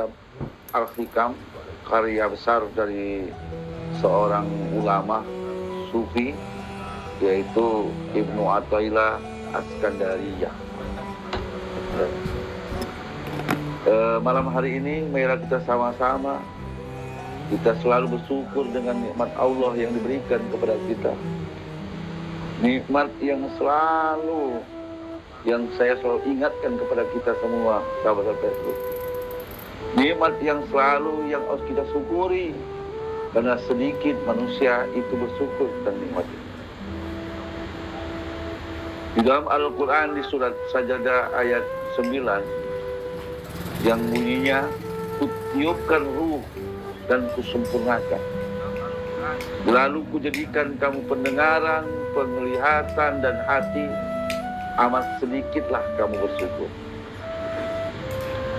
kitab Al-Hikam, karya besar dari seorang ulama sufi, yaitu Ibnu Athaillah Askandariyah. Malam hari ini marilah kita sama-sama kita selalu bersyukur dengan nikmat Allah yang diberikan kepada kita. Nikmat yang saya selalu ingatkan kepada kita semua, sahabat Facebook. Nikmat yang selalu yang harus kita syukuri, karena sedikit manusia itu bersyukur tentang nikmat itu. Di dalam Al-Quran di surat Sajadah ayat 9 yang bunyinya, kutiupkan ruh dan kusempurnakan, lalu kujadikan kamu pendengaran, penglihatan dan hati, amat sedikitlah kamu bersyukur.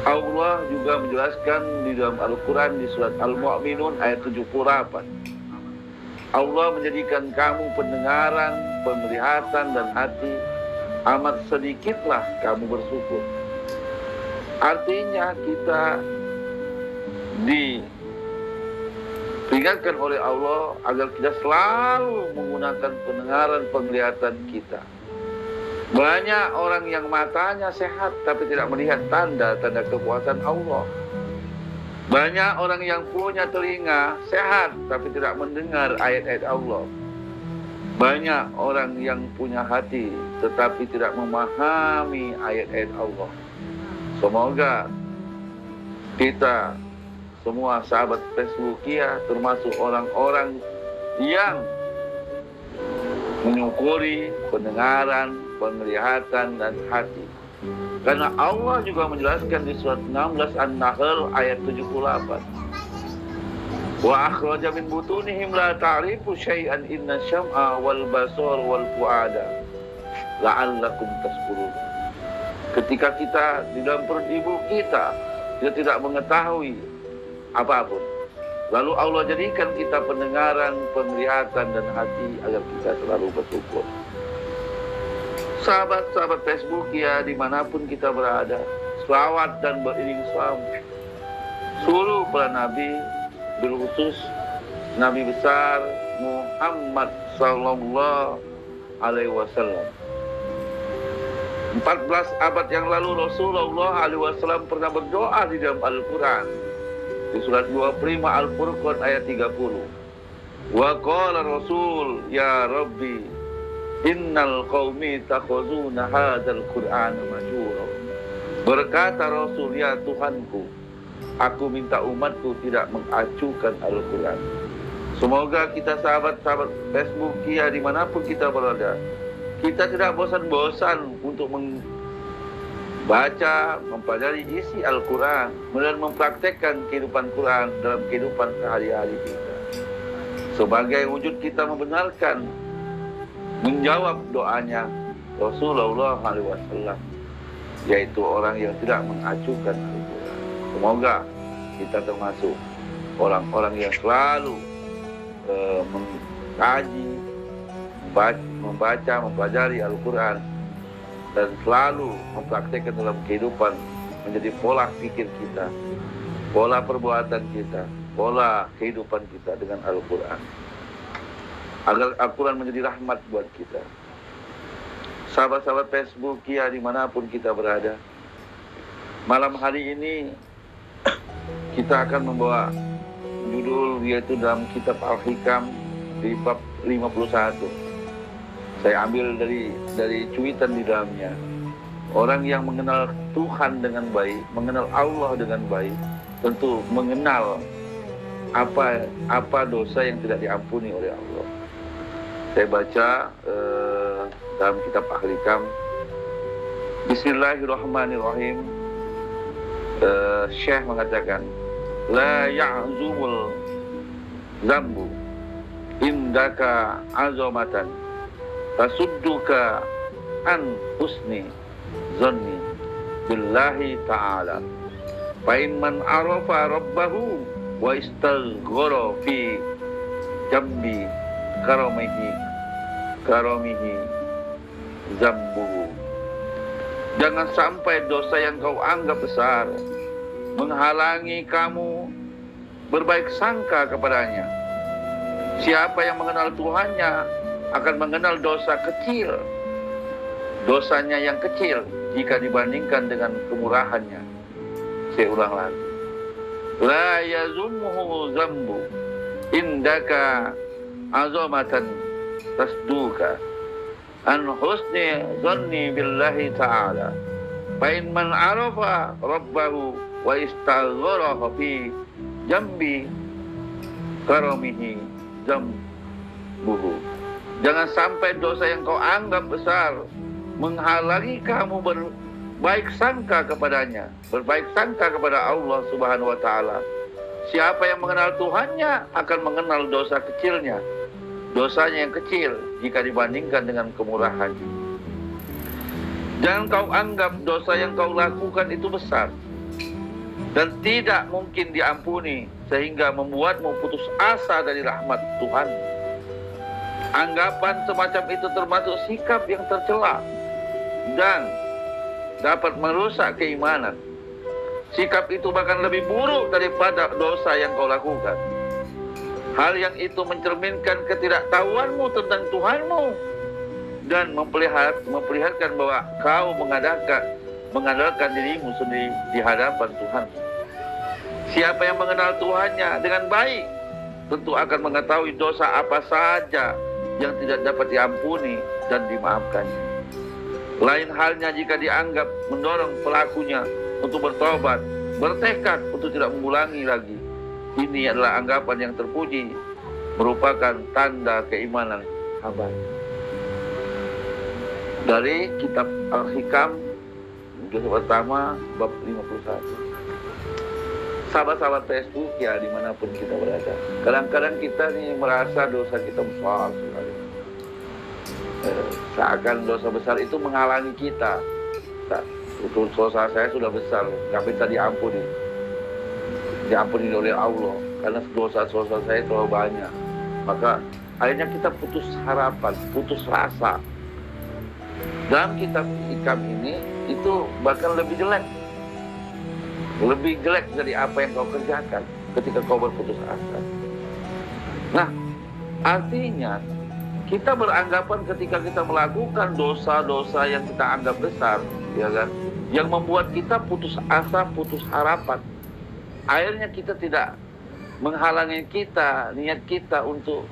Allah juga menjelaskan di dalam Al-Quran di surat Al-Mu'minun ayat 78. Allah menjadikan kamu pendengaran, penglihatan dan hati, amat sedikitlah kamu bersyukur. Artinya kita diperingatkan oleh Allah agar kita selalu menggunakan pendengaran, penglihatan kita. Banyak orang yang matanya sehat tapi tidak melihat tanda-tanda kekuasaan Allah. Banyak orang yang punya telinga sehat tapi tidak mendengar ayat-ayat Allah. Banyak orang yang punya hati tetapi tidak memahami ayat-ayat Allah. Semoga kita semua sahabat Facebookia termasuk orang-orang yang menyukuri pendengaran, penglihatan dan hati. Karena Allah juga menjelaskan di surat 16 An-Nahl ayat 78. Wa akhraja min butunihim la ta'rifu syai'an inna syam'a wal basar wal fuada la'allakum tashkurun. Ketika kita di dalam perut ibu kita tidak mengetahui apapun, lalu Allah jadikan kita pendengaran, penglihatan dan hati agar kita selalu bersyukur. Sahabat-sahabat Facebook ya, dimanapun kita berada, selawat dan beriring salam seluruh para nabi, berkhusus Nabi besar Muhammad sallallahu alaihi wasallam. 14 abad yang lalu Rasulullah alaihi wasallam pernah berdoa di dalam Al-Quran di surat 25 Al-Furqan ayat 30. Wa qala Rasul ya Rabbi innal qaumi takhuzuna hadzal Qur'ana majura. Berkata Rasul, ya Tuhanku, aku minta umatku tidak mengacuhkan Al-Quran. Semoga kita sahabat-sahabat Facebook ya, dimanapun kita berada, kita tidak bosan-bosan untuk membaca, mempelajari isi Al-Quran dan mempraktekkan kehidupan Quran dalam kehidupan sehari-hari kita. Sebagai wujud kita membenarkan, menjawab doanya Rasulullah SAW, yaitu orang yang tidak mengacuhkan Al-Quran. Semoga kita termasuk orang-orang yang selalu mengkaji, membaca, mempelajari Al-Quran dan selalu mempraktekkan dalam kehidupan, menjadi pola pikir kita, pola perbuatan kita, pola kehidupan kita dengan Al-Quran, agar Al-Quran menjadi rahmat buat kita. Sahabat-sahabat Facebook ya, dimanapun kita berada, malam hari ini kita akan membawa judul yaitu dalam kitab Al-Hikam di bab 51. Saya ambil dari cuitan di dalamnya. Orang yang mengenal Tuhan dengan baik, mengenal Allah dengan baik, tentu mengenal apa dosa yang tidak diampuni oleh Allah. Saya baca dalam kitab Al-Hikam. Bismillahirrahmanirrahim. Syekh mengatakan, la ya'zumul zambu indaka azamatan tasudduka an husni zanni billahi ta'ala fa in man arafa rabbahu wa istaghfara fi jambi karamihi zambuhu. Jangan sampai dosa yang kau anggap besar menghalangi kamu berbaik sangka kepadanya. Siapa yang mengenal Tuhannya akan mengenal dosa kecil, dosanya yang kecil jika dibandingkan dengan kemurahannya. Saya ulang lagi. La yazummuhu zambu indaka azamatan tasduka an husni zanni billahi ta'ala. Fa in man arafa rabbahu wa istaghfaraha fi jambi karamihi zambuhu. Jangan sampai dosa yang kau anggap besar menghalangi kamu berbaik sangka kepadanya, berbaik sangka kepada Allah Subhanahu wa taala. Siapa yang mengenal Tuhannya akan mengenal dosa kecilnya, dosanya yang kecil jika dibandingkan dengan kemurahannya. Jangan kau anggap dosa yang kau lakukan itu besar dan tidak mungkin diampuni sehingga membuatmu putus asa dari rahmat Tuhan. Anggapan semacam itu termasuk sikap yang tercela dan dapat merusak keimanan. Sikap itu bahkan lebih buruk daripada dosa yang kau lakukan. Hal yang itu mencerminkan ketidaktahuanmu tentang Tuhanmu dan memperlihatkan bahwa kau mengandalkan dirimu sendiri di hadapan Tuhan. Siapa yang mengenal Tuhannya dengan baik tentu akan mengetahui dosa apa saja yang tidak dapat diampuni dan dimaafkannya. Lain halnya jika dianggap mendorong pelakunya untuk bertobat, bertekad untuk tidak mengulangi lagi. Ini adalah anggapan yang terpuji, merupakan tanda keimanan hamba. Dari kitab Al-Hikam, juz pertama, bab 51. Sahabat-sahabat Facebook ya, dimanapun kita berada, kadang-kadang kita nih merasa dosa kita besar sekali. Seakan dosa besar itu menghalangi kita. Dosa saya sudah besar, nggak bisa diampuni oleh Allah karena dosa-dosa saya terlalu banyak. Maka akhirnya kita putus harapan, putus rasa. Dalam kitab Hikam ini itu bahkan lebih jelek dari apa yang kau kerjakan ketika kau berputus asa. Nah, artinya kita beranggapan ketika kita melakukan dosa-dosa yang kita anggap besar, ya kan, yang membuat kita putus asa, putus harapan. Akhirnya kita tidak menghalangi niat kita untuk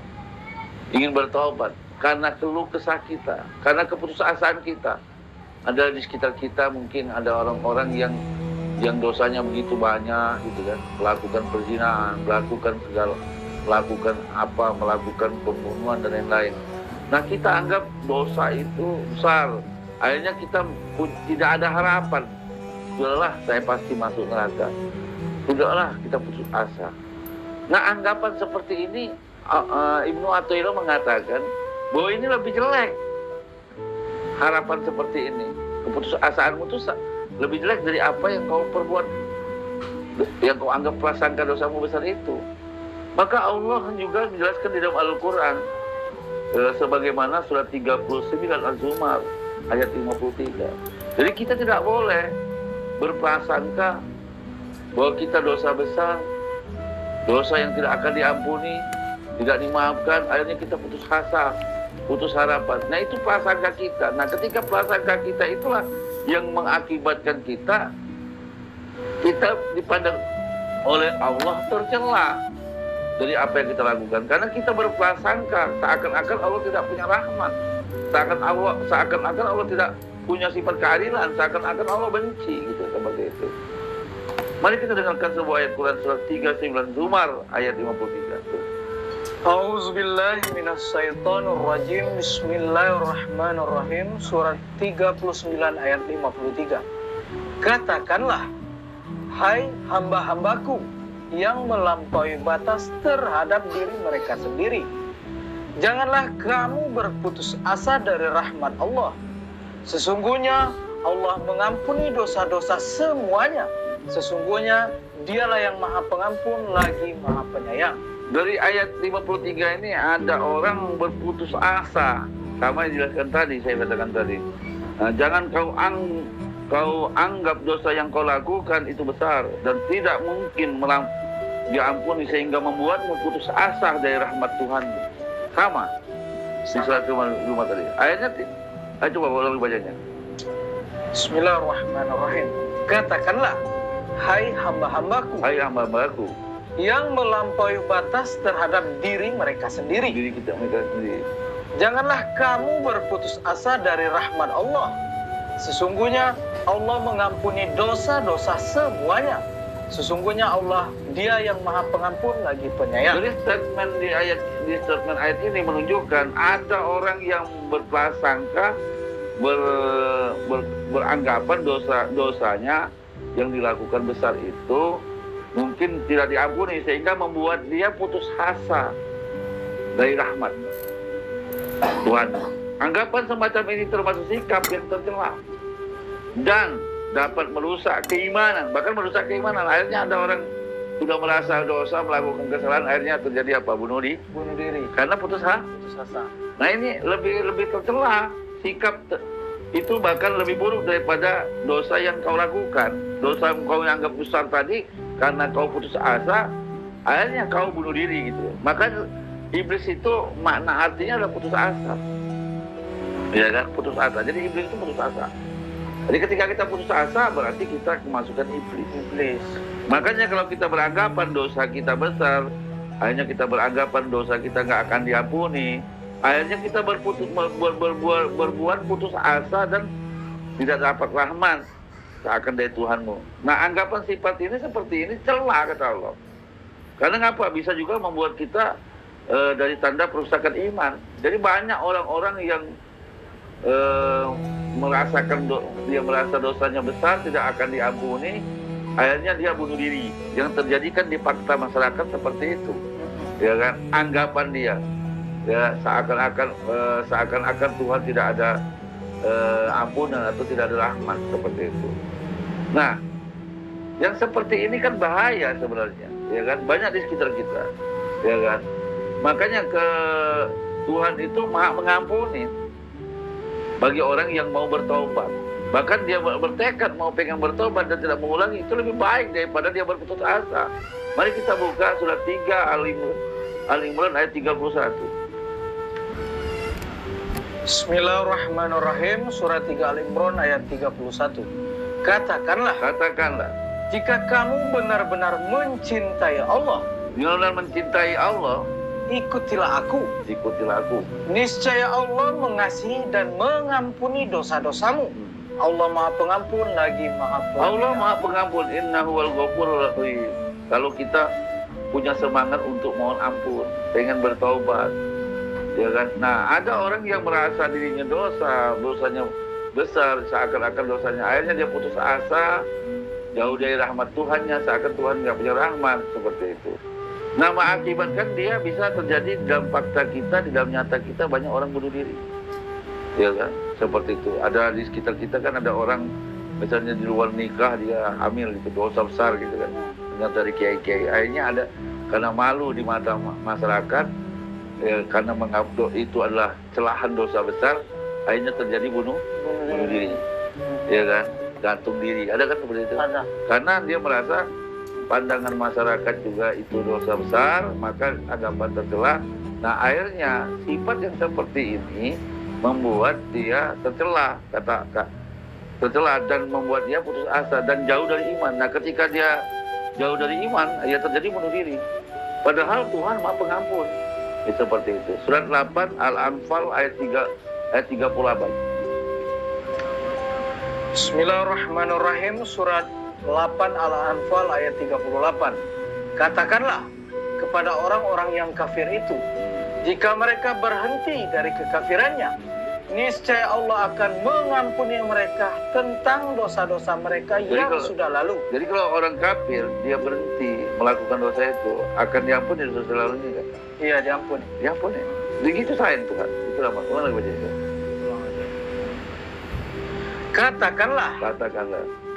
ingin bertobat karena keluh kesah kita, karena keputusasaan kita. Ada di sekitar kita mungkin ada orang-orang yang dosanya begitu banyak gitu kan, melakukan perzinahan, melakukan pembunuhan dan lain-lain. Nah, kita anggap dosa itu besar. Akhirnya kita tidak ada harapan. Sudahlah, saya pasti masuk neraka. Sudahlah, kita putus asa. Nah, anggapan seperti ini Ibnu Athaillah mengatakan bahwa ini lebih jelek. Harapan seperti ini, keputusasaanmu itu lebih jelek dari apa yang kau perbuat, yang kau anggap prasangka dosamu besar itu. Maka Allah juga menjelaskan di dalam Al-Quran sebagaimana surat 39 Az-Zumar ayat 53. Jadi kita tidak boleh berprasangka bahwa kita dosa besar, dosa yang tidak akan diampuni, tidak dimaafkan, akhirnya kita putus asa, putus harapan. Nah, itu prasangka kita. Nah, ketika prasangka kita itulah yang mengakibatkan kita dipandang oleh Allah tercela dari apa yang kita lakukan. Karena kita berprasangka seakan-akan Allah tidak punya rahmat, seakan-akan Allah tidak punya sifat keadilan, seakan-akan Allah benci, gitu, seperti itu. Mari kita dengarkan sebuah ayat Quran surat 39 Zumar ayat 53. A'udzubillahi minasyaitonirrajim. Bismillahirrahmanirrahim. Surat 39 ayat 53. Katakanlah, hai hamba-hambaku yang melampaui batas terhadap diri mereka sendiri, janganlah kamu berputus asa dari rahmat Allah. Sesungguhnya Allah mengampuni dosa-dosa semuanya. Sesungguhnya Dialah yang Maha Pengampun lagi Maha Penyayang. Dari ayat 53 ini ada orang berputus asa, sama yang dijelaskan tadi, saya katakan tadi. Jangan kau kau anggap dosa yang kau lakukan itu besar dan tidak mungkin diampuni sehingga membuatmu putus asa dari rahmat Tuhan. Sama di surat rumah tadi. Ayatnya, ayo coba ulang bacanya. Bismillahirrahmanirrahim. Katakanlah, hai hamba-hambaku, Hai hamba-hambaku, yang melampaui batas terhadap diri mereka sendiri. diri kita mereka sendiri. Janganlah kamu berputus asa dari rahmat Allah. Sesungguhnya Allah mengampuni dosa-dosa semuanya. Sesungguhnya Allah, Dia yang Maha Pengampun lagi penyayang. Jadi statement ayat ini menunjukkan ada orang yang berprasangka beranggapan dosanya yang dilakukan besar itu mungkin tidak diampuni sehingga membuat dia putus asa dari rahmat Tuhan. Anggapan semacam ini termasuk sikap yang tercela dan dapat merusak keimanan, bahkan merusak keimanan. Akhirnya ada orang sudah merasa dosa, melakukan kesalahan, akhirnya terjadi apa? Bunuh diri karena putus asa. Nah ini lebih tercela. Sikap itu bahkan lebih buruk daripada dosa yang kau lakukan. Dosa yang kau anggap besar tadi, karena kau putus asa, akhirnya kau bunuh diri gitu. Maka iblis itu makna artinya adalah putus asa. Ya kan, putus asa. Jadi iblis itu putus asa. Jadi ketika kita putus asa berarti kita kemasukan iblis. Makanya kalau kita beranggapan dosa kita besar, akhirnya kita beranggapan dosa kita nggak akan diampuni, akhirnya kita berbuat putus asa dan tidak dapat rahmat seakan dari Tuhanmu. Nah, anggapan sifat ini seperti ini celah kata Allah. Karena ngapa? Bisa juga membuat kita dari tanda perusakan iman. Jadi banyak orang-orang yang dia merasa dosanya besar, tidak akan diampuni, akhirnya dia bunuh diri. Yang terjadi kan di fakta masyarakat seperti itu, ya kan? Anggapan dia, ya seakan-akan Tuhan tidak ada ampunan atau tidak ada rahmat seperti itu. Nah, yang seperti ini kan bahaya sebenarnya, ya kan? Banyak di sekitar kita, ya kan? Makanya Tuhan itu Maha mengampuni bagi orang yang mau bertobat. Bahkan dia bertekad mau pengen bertobat dan tidak mengulangi, itu lebih baik daripada dia berputus asa. Mari kita buka surat 3 Al-Imran ayat 31. Bismillahirrahmanirrahim. Surat 3 Al-Imran ayat 31. Katakanlah, jika kamu benar-benar mencintai Allah, ikutilah aku. Niscaya Allah mengasihi dan mengampuni dosa-dosamu. Allah Maha Pengampun lagi Maha Penyayang. Allah Maha Pengampun, innahu wal ghafurur rahim. Kalau kita punya semangat untuk mohon ampun, pengen bertaubat, ya kan? Nah, ada orang yang merasa dirinya dosanya besar, seakan-akan dosanya, akhirnya dia putus asa, jauh dari rahmat Tuhannya, seakan Tuhan nggak punya rahmat, seperti itu. Nah, mengakibatkan dia bisa terjadi dalam fakta kita, di dalam nyata kita banyak orang bunuh diri, ya kan? Seperti itu. Ada di sekitar kita kan ada orang, misalnya di luar nikah dia hamil, itu dosa besar gitu kan. Ternyata dari kiai-kiai, akhirnya ada karena malu di mata masyarakat, ya, karena menganggap itu adalah celahan dosa besar, akhirnya terjadi bunuh diri, ya kan? Gantung diri. Ada kan seperti itu? Ada. Karena dia merasa pandangan masyarakat juga itu dosa besar, maka anggapan tercela. Nah, akhirnya sifat yang seperti ini membuat dia tercela, tercela dan membuat dia putus asa dan jauh dari iman. Nah, ketika dia jauh dari iman, ya terjadi bunuh diri. Padahal Tuhan Maha Pengampun. Ya, seperti itu. Surat 8 Al-Anfal ayat 38. Bismillahirrahmanirrahim. Surat 8 Al-Anfal ayat 38. Katakanlah kepada orang-orang yang kafir itu, jika mereka berhenti dari kekafirannya, niscaya Allah akan mengampuni mereka tentang dosa-dosa mereka yang sudah lalu. Jadi kalau orang kafir dia berhenti melakukan dosa itu, akan diampuni dosa lalunya kan? Iya, diampuni. Begitu sayang Tuhan. Itulah mana lagi baca itu. Katakanlah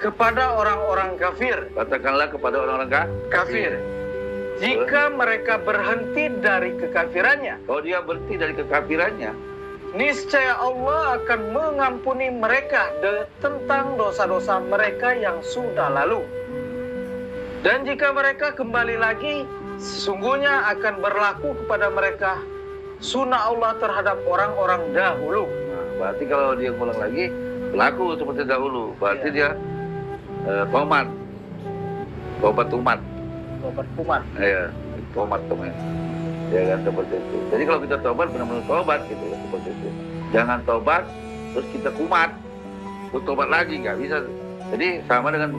kepada orang-orang kafir. Katakanlah kepada orang-orang kafir. Jika mereka berhenti dari kekafirannya. Kalau dia berhenti dari kekafirannya, niscaya Allah akan mengampuni mereka tentang dosa-dosa mereka yang sudah lalu. Dan jika mereka kembali lagi, sesungguhnya akan berlaku kepada mereka sunnah Allah terhadap orang-orang dahulu. Nah, berarti kalau dia ngulang lagi, berlaku seperti dahulu. Berarti dia tobat umat. Tobat umat. Ya, tobat. Ya kan, seperti itu. Jadi kalau kita tobat, benar-benar tobat gitu ya, seperti itu. Jangan tobat, terus kita kumat. Terus tobat lagi, nggak bisa. Jadi sama dengan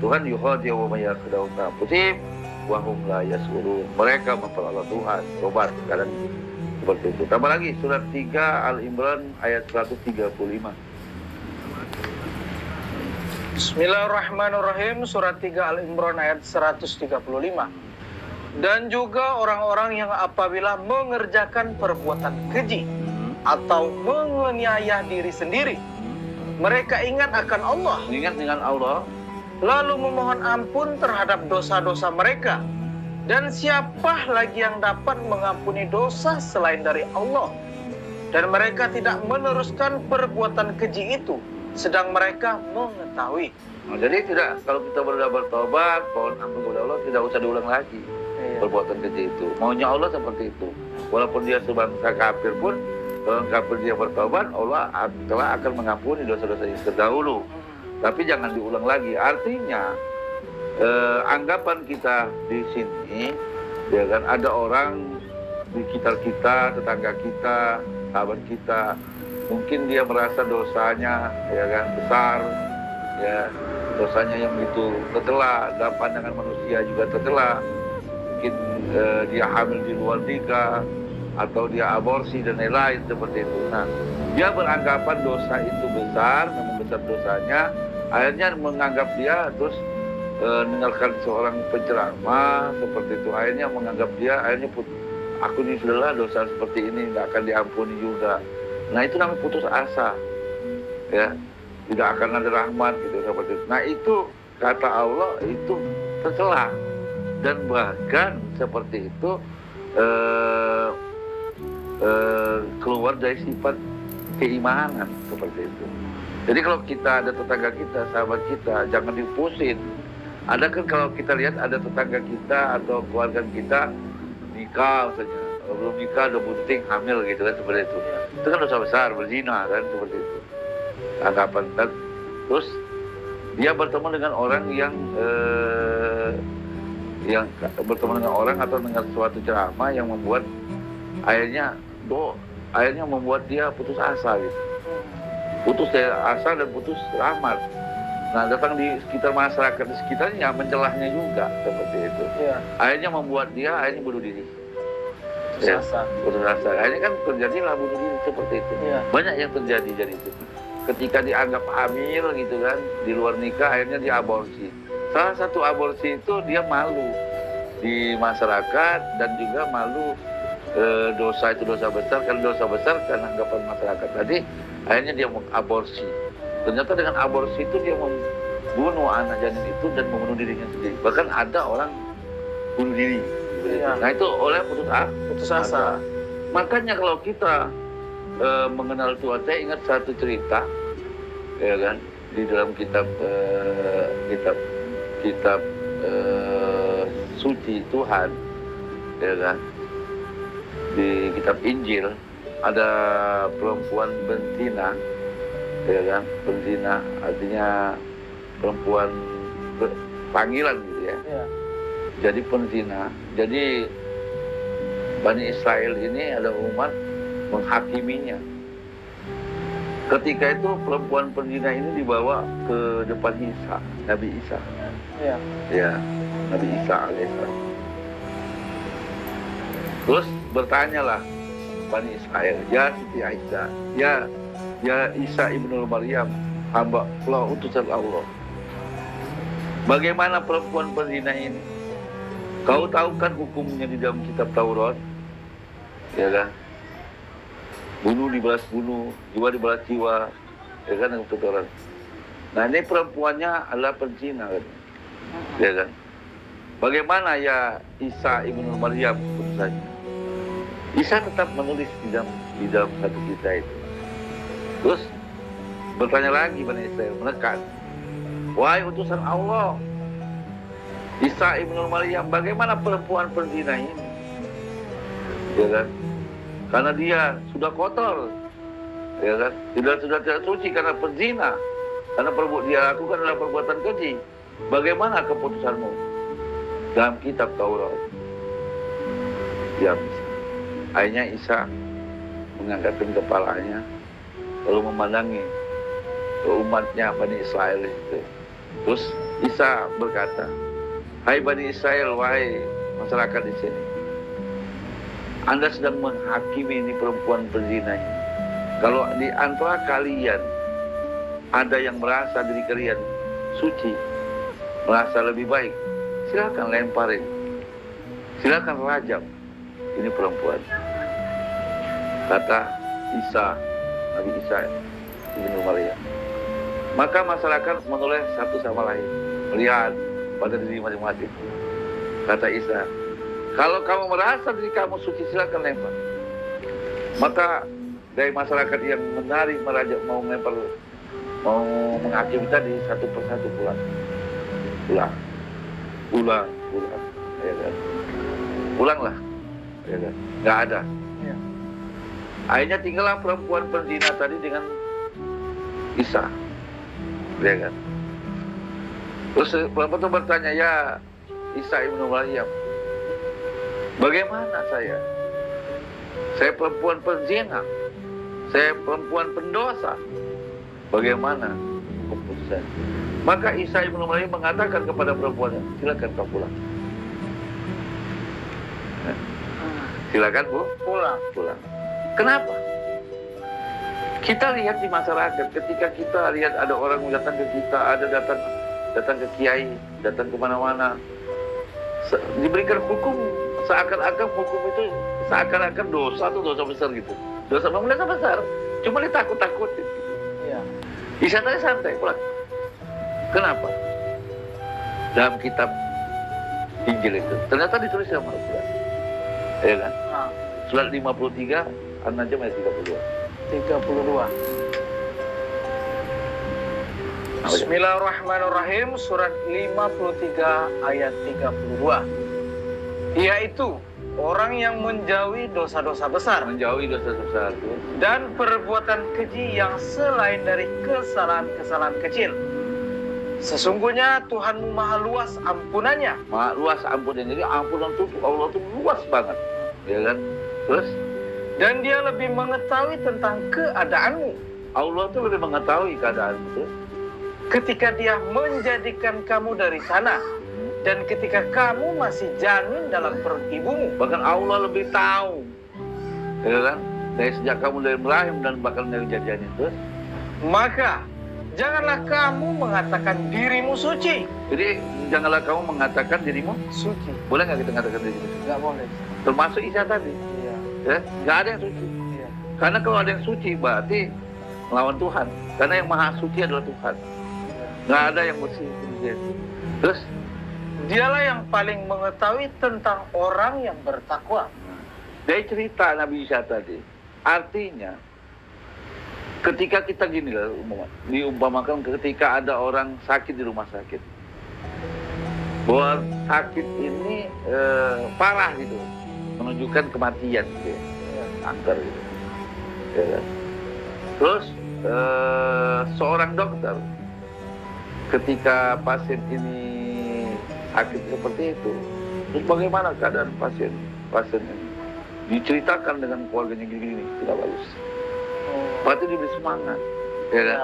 Tuhan, yukhadi'u ma yakhda'una anfusihim wa hum la yash'urun. Mereka memperalat Tuhan, tobat sekarang seperti itu. Tambah lagi surat 3 Al-Imran ayat 135. Bismillahirrahmanirrahim. Surat 3 Al-Imran ayat 135. Dan juga orang-orang yang apabila mengerjakan perbuatan keji atau menganiaya diri sendiri, mereka ingat akan Allah, Ingat dengan Allah, lalu memohon ampun terhadap dosa-dosa mereka. Dan siapa lagi yang dapat mengampuni dosa selain dari Allah? Dan mereka tidak meneruskan perbuatan keji itu, sedang mereka mengetahui. nah, jadi tidak, kalau kita bertobat, mohon ampun kepada Allah, tidak usah diulang lagi perbuatan keji itu. Maunya Allah seperti itu. Walaupun dia sebangsa kafir pun, kalau kafir dia bertobat, Allah telah akan mengampuni dosa-dosa yang terdahulu. Tapi jangan diulang lagi. Artinya anggapan kita di sini, ya kan, ada orang di sekitar kita, tetangga kita, sahabat kita, mungkin dia merasa dosanya, ya kan, besar, ya, dosanya yang begitu tercela, dalam pandangan manusia juga tercela. Mungkin dia hamil di luar nikah, atau dia aborsi dan lain-lain seperti itu. Nah, dia beranggapan dosa itu besar, memang besar dosanya, akhirnya menganggap dia terus mendengarkan seorang penceramah seperti itu, akhirnya menganggap dia, aku ini sudahlah dosa seperti ini nggak akan diampuni juga. Nah, itu namanya putus asa, ya, tidak akan ada rahmat gitu seperti itu. Nah, itu kata Allah itu tercela, dan bahkan seperti itu keluar dari sifat keimanan seperti itu. Jadi kalau kita ada tetangga kita, sahabat kita, jangan dipusin. Ada kan kalau kita lihat ada tetangga kita atau keluarga kita nikah misalnya, belum nikah udah bunting hamil gitu kan, seperti itu. Itu kan dosa besar, berzina kan, seperti itu. Anggapan kan. Terus dia bertemu dengan orang yang bertemu dengan orang atau dengan suatu ceramah yang membuat akhirnya membuat dia putus asa gitu. Putus asa dan putus rahmat. Nah, datang di sekitar masyarakat di sekitarnya mencelahnya juga seperti itu. Ya. Akhirnya membuat dia bunuh diri. Putus asa. Putus asa. Akhirnya kan terjadilah bunuh diri seperti itu. Ya. Banyak yang terjadi dari itu. Ketika dianggap hamil gitu kan, di luar nikah, akhirnya dia aborsi. Salah satu aborsi itu dia malu di masyarakat dan juga malu dosa itu dosa besar. Kalau dosa besar karena anggapan masyarakat tadi, akhirnya dia mengaborsi. Ternyata dengan aborsi itu dia membunuh anak janin itu dan membunuh dirinya sendiri. Bahkan ada orang bunuh diri. Ya. Nah, itu oleh Putus asa. Makanya kalau kita mengenal Tuhan, saya ingat satu cerita, ya kan, di dalam kitab suci Tuhan, ya kan, di kitab Injil ada perempuan berzina, ya kan, berzina artinya perempuan panggilan gitu ya. Ya. Jadi penzina. Jadi Bani Israel ini ada umat menghakiminya. Ketika itu perempuan penzina ini dibawa ke depan Isa, Nabi Isa. Ya. Ya, Nabi Isa alaihissalam. Terus bertanyalah Bani Israel, ya Siti Aisyah, ya Isa ibnu Maryam, hamba Allah, utusan Allah. Bagaimana perempuan penzina ini? Kau tahu kan hukumnya di dalam kitab Taurat? Ya kan? Bunuh dibalas bunuh, jiwa dibalas jiwa, ya kan, yang Taurat. Nah, ini perempuannya adalah penzina kan? Ya kan? Bagaimana ya Isa ibnu Maryam utusannya? Isa tetap menulis di dalam hati kita itu. Terus bertanya lagi Bani Israel, menekan, wahai utusan Allah, Isa ibnu Maryam, bagaimana perempuan perzina ini? Ya kan? Karena dia sudah kotor, ya kan? Sudah tidak suci karena perzina, karena dia lakukan adalah perbuatan keji. Bagaimana keputusanmu dalam kitab Taurat? Ya, akhirnya Isa mengangkatkan kepalanya lalu memandangi ke umatnya Bani Israel itu. Terus Isa berkata, hai Bani Israel, wahai masyarakat di sini, Anda sedang menghakimi ini perempuan perzina ini. Kalau di antara kalian ada yang merasa diri kalian suci, merasa lebih baik, silakan lemparin, silakan rajam ini perempuan. Kata Isa, Nabi Isa ibnu Maryam. Maka masyarakat menoleh satu sama lain, melihat pada diri masing-masing. Kata Isa, kalau kamu merasa diri kamu suci, silakan lempar. Maka dari masyarakat yang menarik merajak mau lempar, mau menghakimi tadi, satu persatu pulang, ya kan? Pulanglah, ya kan? Nggak ada. Ya. Akhirnya tinggallah perempuan perzina tadi dengan Isa, ya kan? Terus perempuan itu bertanya, ya Isa ibnu Maryam, bagaimana saya? Saya perempuan perzina, saya perempuan pendosa. Bagaimana keputusan? Maka Isa ibnu Maryam mengatakan kepada perempuannya, silakan kau pulang. Silakan Bu, pulang. Kenapa? Kita lihat di masyarakat, ketika kita lihat ada orang datang ke kita, ada datang ke kiai, datang kemana-mana, diberikan hukum, seakan-akan hukum itu seakan-akan dosa itu dosa besar gitu. Dosa memang besar, cuma ditakut-takutin. Ya. Isa tadi santai, pulang. Kenapa? Dalam kitab Injil itu ternyata ditulis sama Al-Quran, ya kan? Surat 53 An-Najm ayat 32. Bismillahirrahmanirrahim. Surat 53 ayat 32. Yaitu orang yang menjauhi dosa-dosa besar, dan perbuatan keji yang selain dari kesalahan-kesalahan kecil. Sesungguhnya Tuhanmu maha luas ampunannya. Maha luas ampunannya. Jadi ampunan itu Allah itu luas banget, ya kan? Terus, dan dia lebih mengetahui tentang keadaanmu. Allah itu lebih mengetahui keadaanmu itu. Ketika dia menjadikan kamu dari tanah, dan ketika kamu masih janin dalam perut ibumu. Bahkan Allah lebih tahu, ya kan? Dari sejak kamu dari rahim dan bakal dari kejadian itu. Maka janganlah kamu mengatakan dirimu suci. Jadi janganlah kamu mengatakan dirimu Suci. Boleh nggak kita mengatakan dirimu suci? Nggak boleh. Termasuk Isa tadi. Iya. Ya, nggak ada yang suci. Iya. Karena kalau ada yang suci berarti melawan Tuhan. Karena yang maha suci adalah Tuhan. Nggak ada yang bersih. Terus dialah yang paling mengetahui tentang orang yang bertakwa. dari cerita Nabi Isa tadi, artinya ketika kita gini lah, diumpamakan ketika ada orang sakit di rumah sakit, bahwa sakit ini parah gitu, menunjukkan kematian gitu ya, kanker gitu, ya kan? Terus seorang dokter ketika pasien ini sakit seperti itu, terus bagaimana keadaan pasien ini, diceritakan dengan keluarganya gini-gini, tidak bagus. Berarti diberi semangat, ya kan?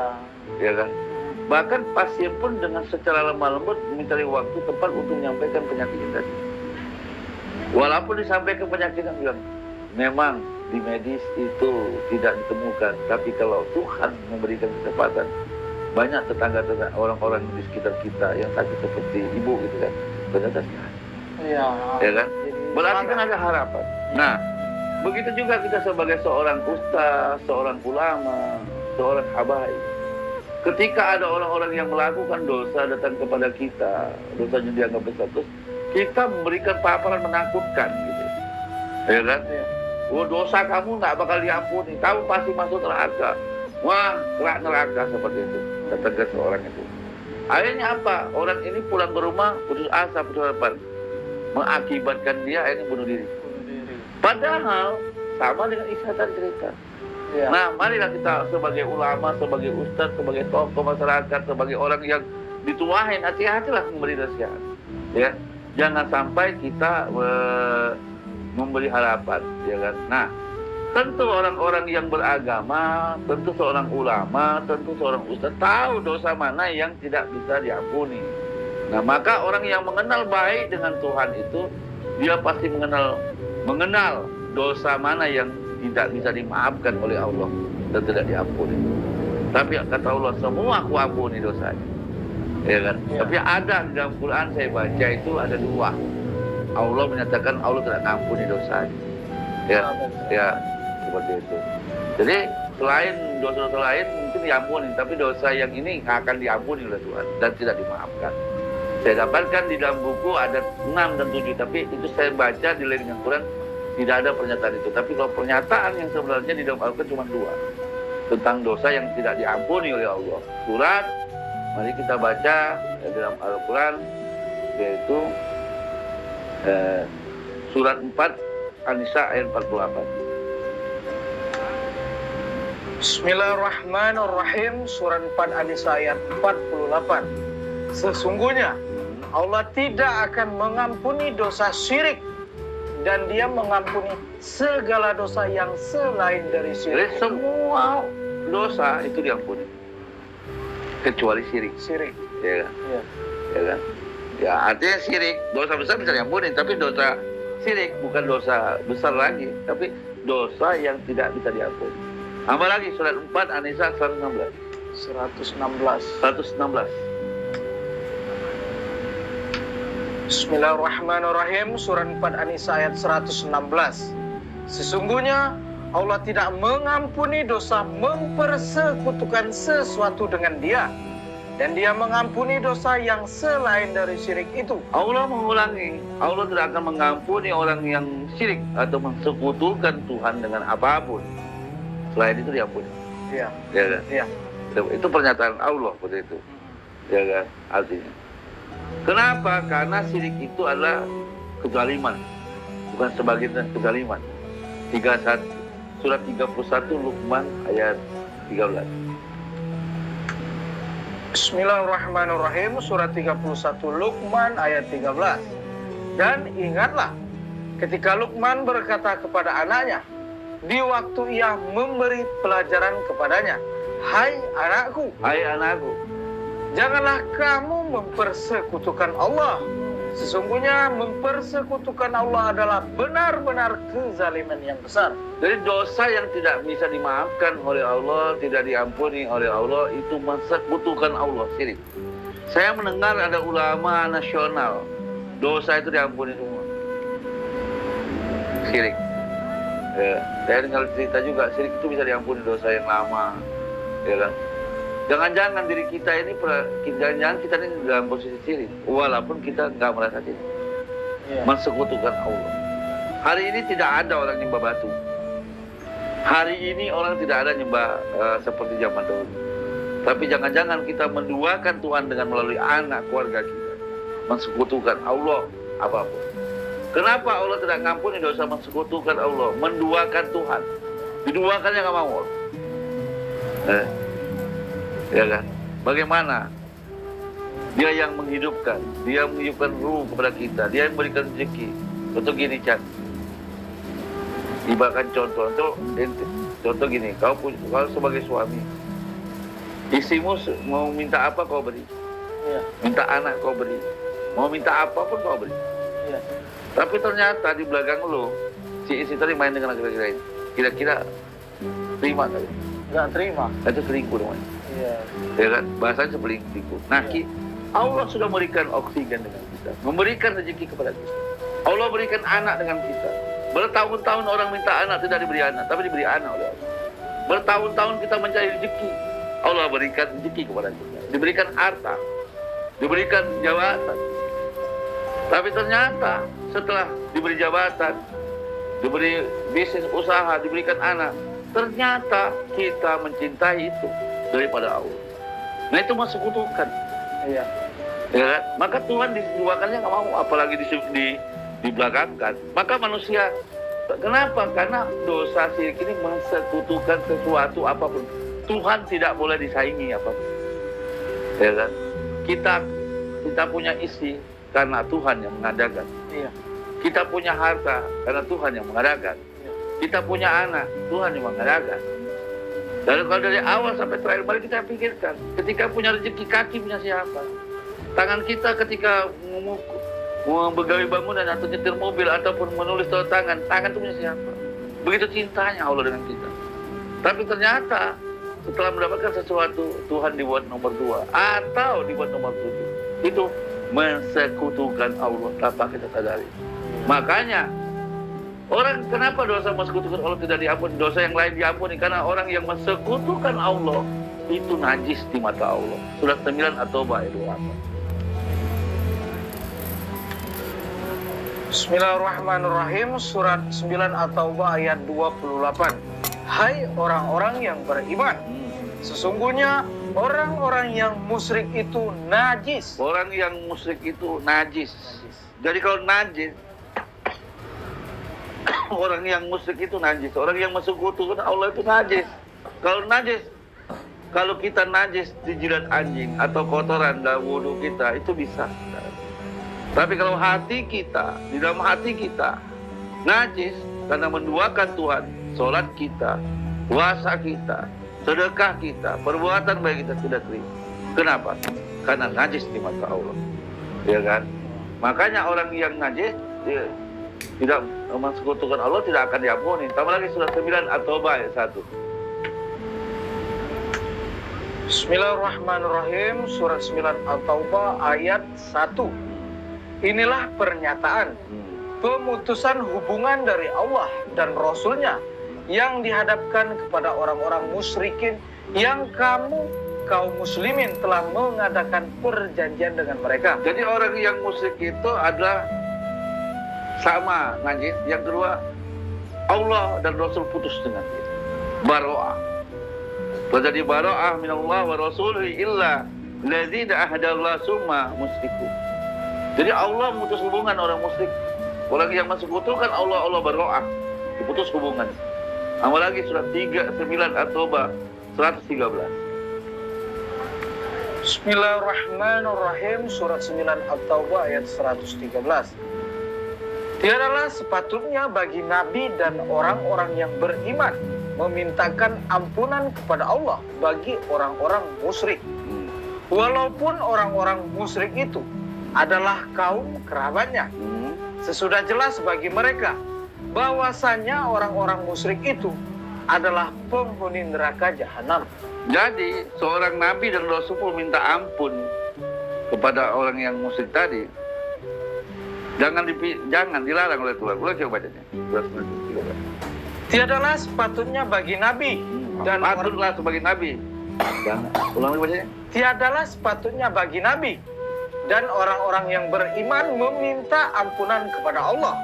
Ya kan? Bahkan pasien pun dengan secara lemah lembut mencari waktu tepat untuk menyampaikan penyakitnya tadi. Walaupun disampaikan penyakitnya, bilang, memang di medis itu tidak ditemukan, tapi kalau Tuhan memberikan kesempatan, banyak tetangga-tetangga orang-orang di sekitar kita yang sakit seperti ibu gitu kan, ternyata sehat. Iya. Ya kan? Berarti kan ada harapan. Nah, begitu juga kita sebagai seorang ustaz, seorang ulama, seorang habaib. Ketika ada orang-orang yang melakukan dosa datang kepada kita, dosanya dianggap besar, terus kita memberikan paparan menakutkan gitu, ya kan? Iya. dosa kamu nggak bakal diampuni, kamu pasti masuk neraka. Wah, kelak neraka seperti itu, kata seorang itu. Akhirnya apa? Orang ini pulang ke rumah, putus asa, putus harapan. Mengakibatkan dia akhirnya bunuh diri. Padahal sama dengan Isa tadi cerita. Ya. Nah, marilah kita sebagai ulama, sebagai ustadz, sebagai tokoh masyarakat, sebagai orang yang dituahin, hati-hatilah memberi nasihat. Ya, jangan sampai kita memberi harapan, ya kan? Nah, tentu orang-orang yang beragama, tentu seorang ulama, tentu seorang ustadz tahu dosa mana yang tidak bisa diampuni. Nah, maka orang yang mengenal baik dengan Tuhan itu, dia pasti mengenal dosa mana yang tidak bisa dimaafkan oleh Allah dan tidak diampuni. Tapi kata Allah, semua aku ampuni dosanya. Ya kan? Ya. Tapi ada di dalam Quran saya baca itu ada dua. Allah menyatakan Allah tidak mengampuni dosanya. Ya, seperti itu. Jadi selain dosa-dosa lain mungkin diampuni, tapi dosa yang ini akan diampuni oleh Tuhan dan tidak dimaafkan. Saya dapatkan di dalam buku ada 6 dan 7, tapi itu saya baca di lain dengan Quran tidak ada pernyataan itu. Tapi kalau pernyataan yang sebenarnya di dalam Al-Quran cuma 2 tentang dosa yang tidak diampuni oleh Allah. Surat, mari kita baca di dalam Al-Quran, yaitu surat 4 An-Nisa ayat 48. Bismillahirrahmanirrahim. Surat 4 An-Nisa ayat 48. Sesungguhnya Allah tidak akan mengampuni dosa syirik, dan dia mengampuni segala dosa yang selain dari Jadi syirik. semua dosa itu diampuni kecuali syirik. Syirik. Ya kan? Ya. Ya kan? Ya, artinya syirik, dosa besar bisa diampuni, tapi dosa syirik bukan dosa besar lagi, tapi dosa yang tidak bisa diampuni. Apa lagi? Surat 4 An-Nisa 116. 116. Bismillahirrahmanirrahim. Surat 4 An-Nisa ayat 116. Sesungguhnya Allah tidak mengampuni dosa mempersekutukan sesuatu dengan Dia, dan Dia mengampuni dosa yang selain dari syirik itu. Allah mengulangi, Allah tidak akan mengampuni orang yang syirik atau mensekutukan Tuhan dengan apapun. Selain itu diampuni. Ya. Ya kan? Ya. Itu pernyataan Allah seperti itu. Ya kan? Artinya. Kenapa? Karena syirik itu adalah kezaliman, bukan sebagian dari kezaliman. 31 surat 31 Luqman ayat 13. Bismillahirrahmanirrahim. Surat 31 Luqman ayat 13. Dan ingatlah ketika Luqman berkata kepada anaknya di waktu ia memberi pelajaran kepadanya, "Hai anakku, Hai anakku, janganlah kamu mempersekutukan Allah. Sesungguhnya mempersekutukan Allah adalah benar-benar kezaliman yang besar." jadi dosa yang tidak bisa dimaafkan oleh Allah, tidak diampuni oleh Allah, itu mensekutukan Allah, syirik. Saya mendengar ada ulama nasional, dosa itu diampuni semua. Syirik. Ya, saya dengar cerita juga, syirik itu bisa diampuni dosa yang lama. Ya kan? Jangan-jangan diri kita ini, jangan-jangan kita ini dalam posisi syirik, walaupun kita nggak merasa syirik. Ya. Mensekutukan Allah. Hari ini tidak ada orang nyembah batu. Hari ini orang tidak ada nyembah seperti zaman dahulu. Tapi jangan-jangan kita menduakan Tuhan dengan melalui anak keluarga kita, mensekutukan Allah apapun. Kenapa Allah tidak ngampuni dosa mensekutukan Allah, menduakan Tuhan? Diduakannya nggak mau. Ya kan? Bagaimana? Dia yang menghidupkan, dia menghidupkan ruh kepada kita, dia yang memberikan rezeki. Contoh gini, Chan. Ibaratkan contoh gini, kau sebagai suami, istrimu mau minta apa kau beri, Ya. minta anak kau beri, mau minta apapun kau beri. Ya. Tapi ternyata di belakang lo, si istri tadi main dengan laki-laki lain. Kira-kira terima kali? Nggak terima. Itu selingkuh namanya. Ya. Ya kan? Bahasanya selingkuh. Nah, Allah sudah memberikan oksigen dengan kita, memberikan rezeki kepada kita. Allah berikan anak dengan kita. Bertahun-tahun orang minta anak, tidak diberi anak, tapi diberi anak oleh Allah. Bertahun-tahun kita mencari rezeki, Allah berikan rezeki kepada kita. Diberikan harta, diberikan jabatan. Tapi ternyata setelah diberi jabatan, diberi bisnis usaha, diberikan anak. Ternyata kita mencintai itu daripada Allah. Nah itu mensekutukan. Iya. Ya kan? Maka Tuhan diduakannya nggak mau, apalagi dibelakangkan. Maka manusia, kenapa? Karena dosa syirik ini mensekutukan sesuatu apapun. Tuhan tidak boleh disaingi apapun. Ya kan? Kita punya isi karena Tuhan yang mengadakan. Iya. Kita punya harta karena Tuhan yang mengadakan. Kita punya anak, Tuhan yang mengadakan. Dan kalau dari awal sampai terakhir, mari kita pikirkan. Ketika punya rezeki, kaki punya siapa? Tangan kita ketika begawi bangunan atau nyetir mobil ataupun menulis tanda tangan itu punya siapa? Begitu cintanya Allah dengan kita. Tapi ternyata setelah mendapatkan sesuatu, Tuhan dibuat nomor 2 atau dibuat nomor 7. Itu mensekutukan Allah tanpa kita sadari. Makanya orang kenapa dosa mensekutukan Allah tidak diampuni, dosa yang lain diampuni? Karena orang yang mensekutukan Allah itu najis di mata Allah. Surat 9 At-Taubah ayat 28. Bismillahirrahmanirrahim. Surat 9 At-Taubah ayat 28. Hai orang-orang yang beriman, sesungguhnya orang-orang yang musyrik itu najis. Orang yang musyrik itu najis. Jadi kalau najis, orang yang musyrik itu najis. Orang yang mensekutukan Allah itu najis. Kalau najis, kalau kita najis dijilat anjing atau kotoran dalam wudhu kita, itu bisa. Tapi kalau hati kita, di dalam hati kita najis karena menduakan Tuhan, sholat kita, puasa kita, sedekah kita, perbuatan baik kita tidak terima. Kenapa? Karena najis di mata Allah. Ya kan? Makanya orang yang najis tidak mensekutukan Allah tidak akan diampuni. Tambah lagi surat 9 At-Taubah ayat 1. Bismillahirrahmanirrahim. Surat 9 At-Taubah ayat 1. Inilah pernyataan pemutusan hubungan dari Allah dan Rasul-Nya yang dihadapkan kepada orang-orang musyrikin yang kaum muslimin telah mengadakan perjanjian dengan mereka. Jadi orang yang musyrik itu adalah sama najis. Yang kedua, Allah dan Rasul putus dengan dia. Baro'ah. Terjadi baro'ah minallah wa rasulihi illa ladzina ahadallah summa musyriku. Jadi Allah memutus hubungan orang musyrik. Orang yang mensekutukan Allah baro'ah. Diputus hubungan. Amal lagi surat 9 At-Taubah 113. Bismillahirrahmanirrahim. Surat 9 At-Taubah ayat 113. Tiadalah sepatutnya bagi Nabi dan orang-orang yang beriman memintakan ampunan kepada Allah bagi orang-orang musyrik. Walaupun orang-orang musyrik itu adalah kaum kerabatnya. Sesudah jelas bagi mereka bahwasanya orang-orang musyrik itu adalah penghuni neraka jahanam. Jadi seorang nabi dan rasul minta ampun kepada orang yang musyrik tadi. Jangan dilarang oleh Tuhan. Ulang coba bacanya. Tiadalah sepatutnya bagi nabi dan patutlah sebagai nabi. Ulang lagi bacanya. Tiadalah sepatutnya bagi nabi dan orang-orang yang beriman meminta ampunan kepada Allah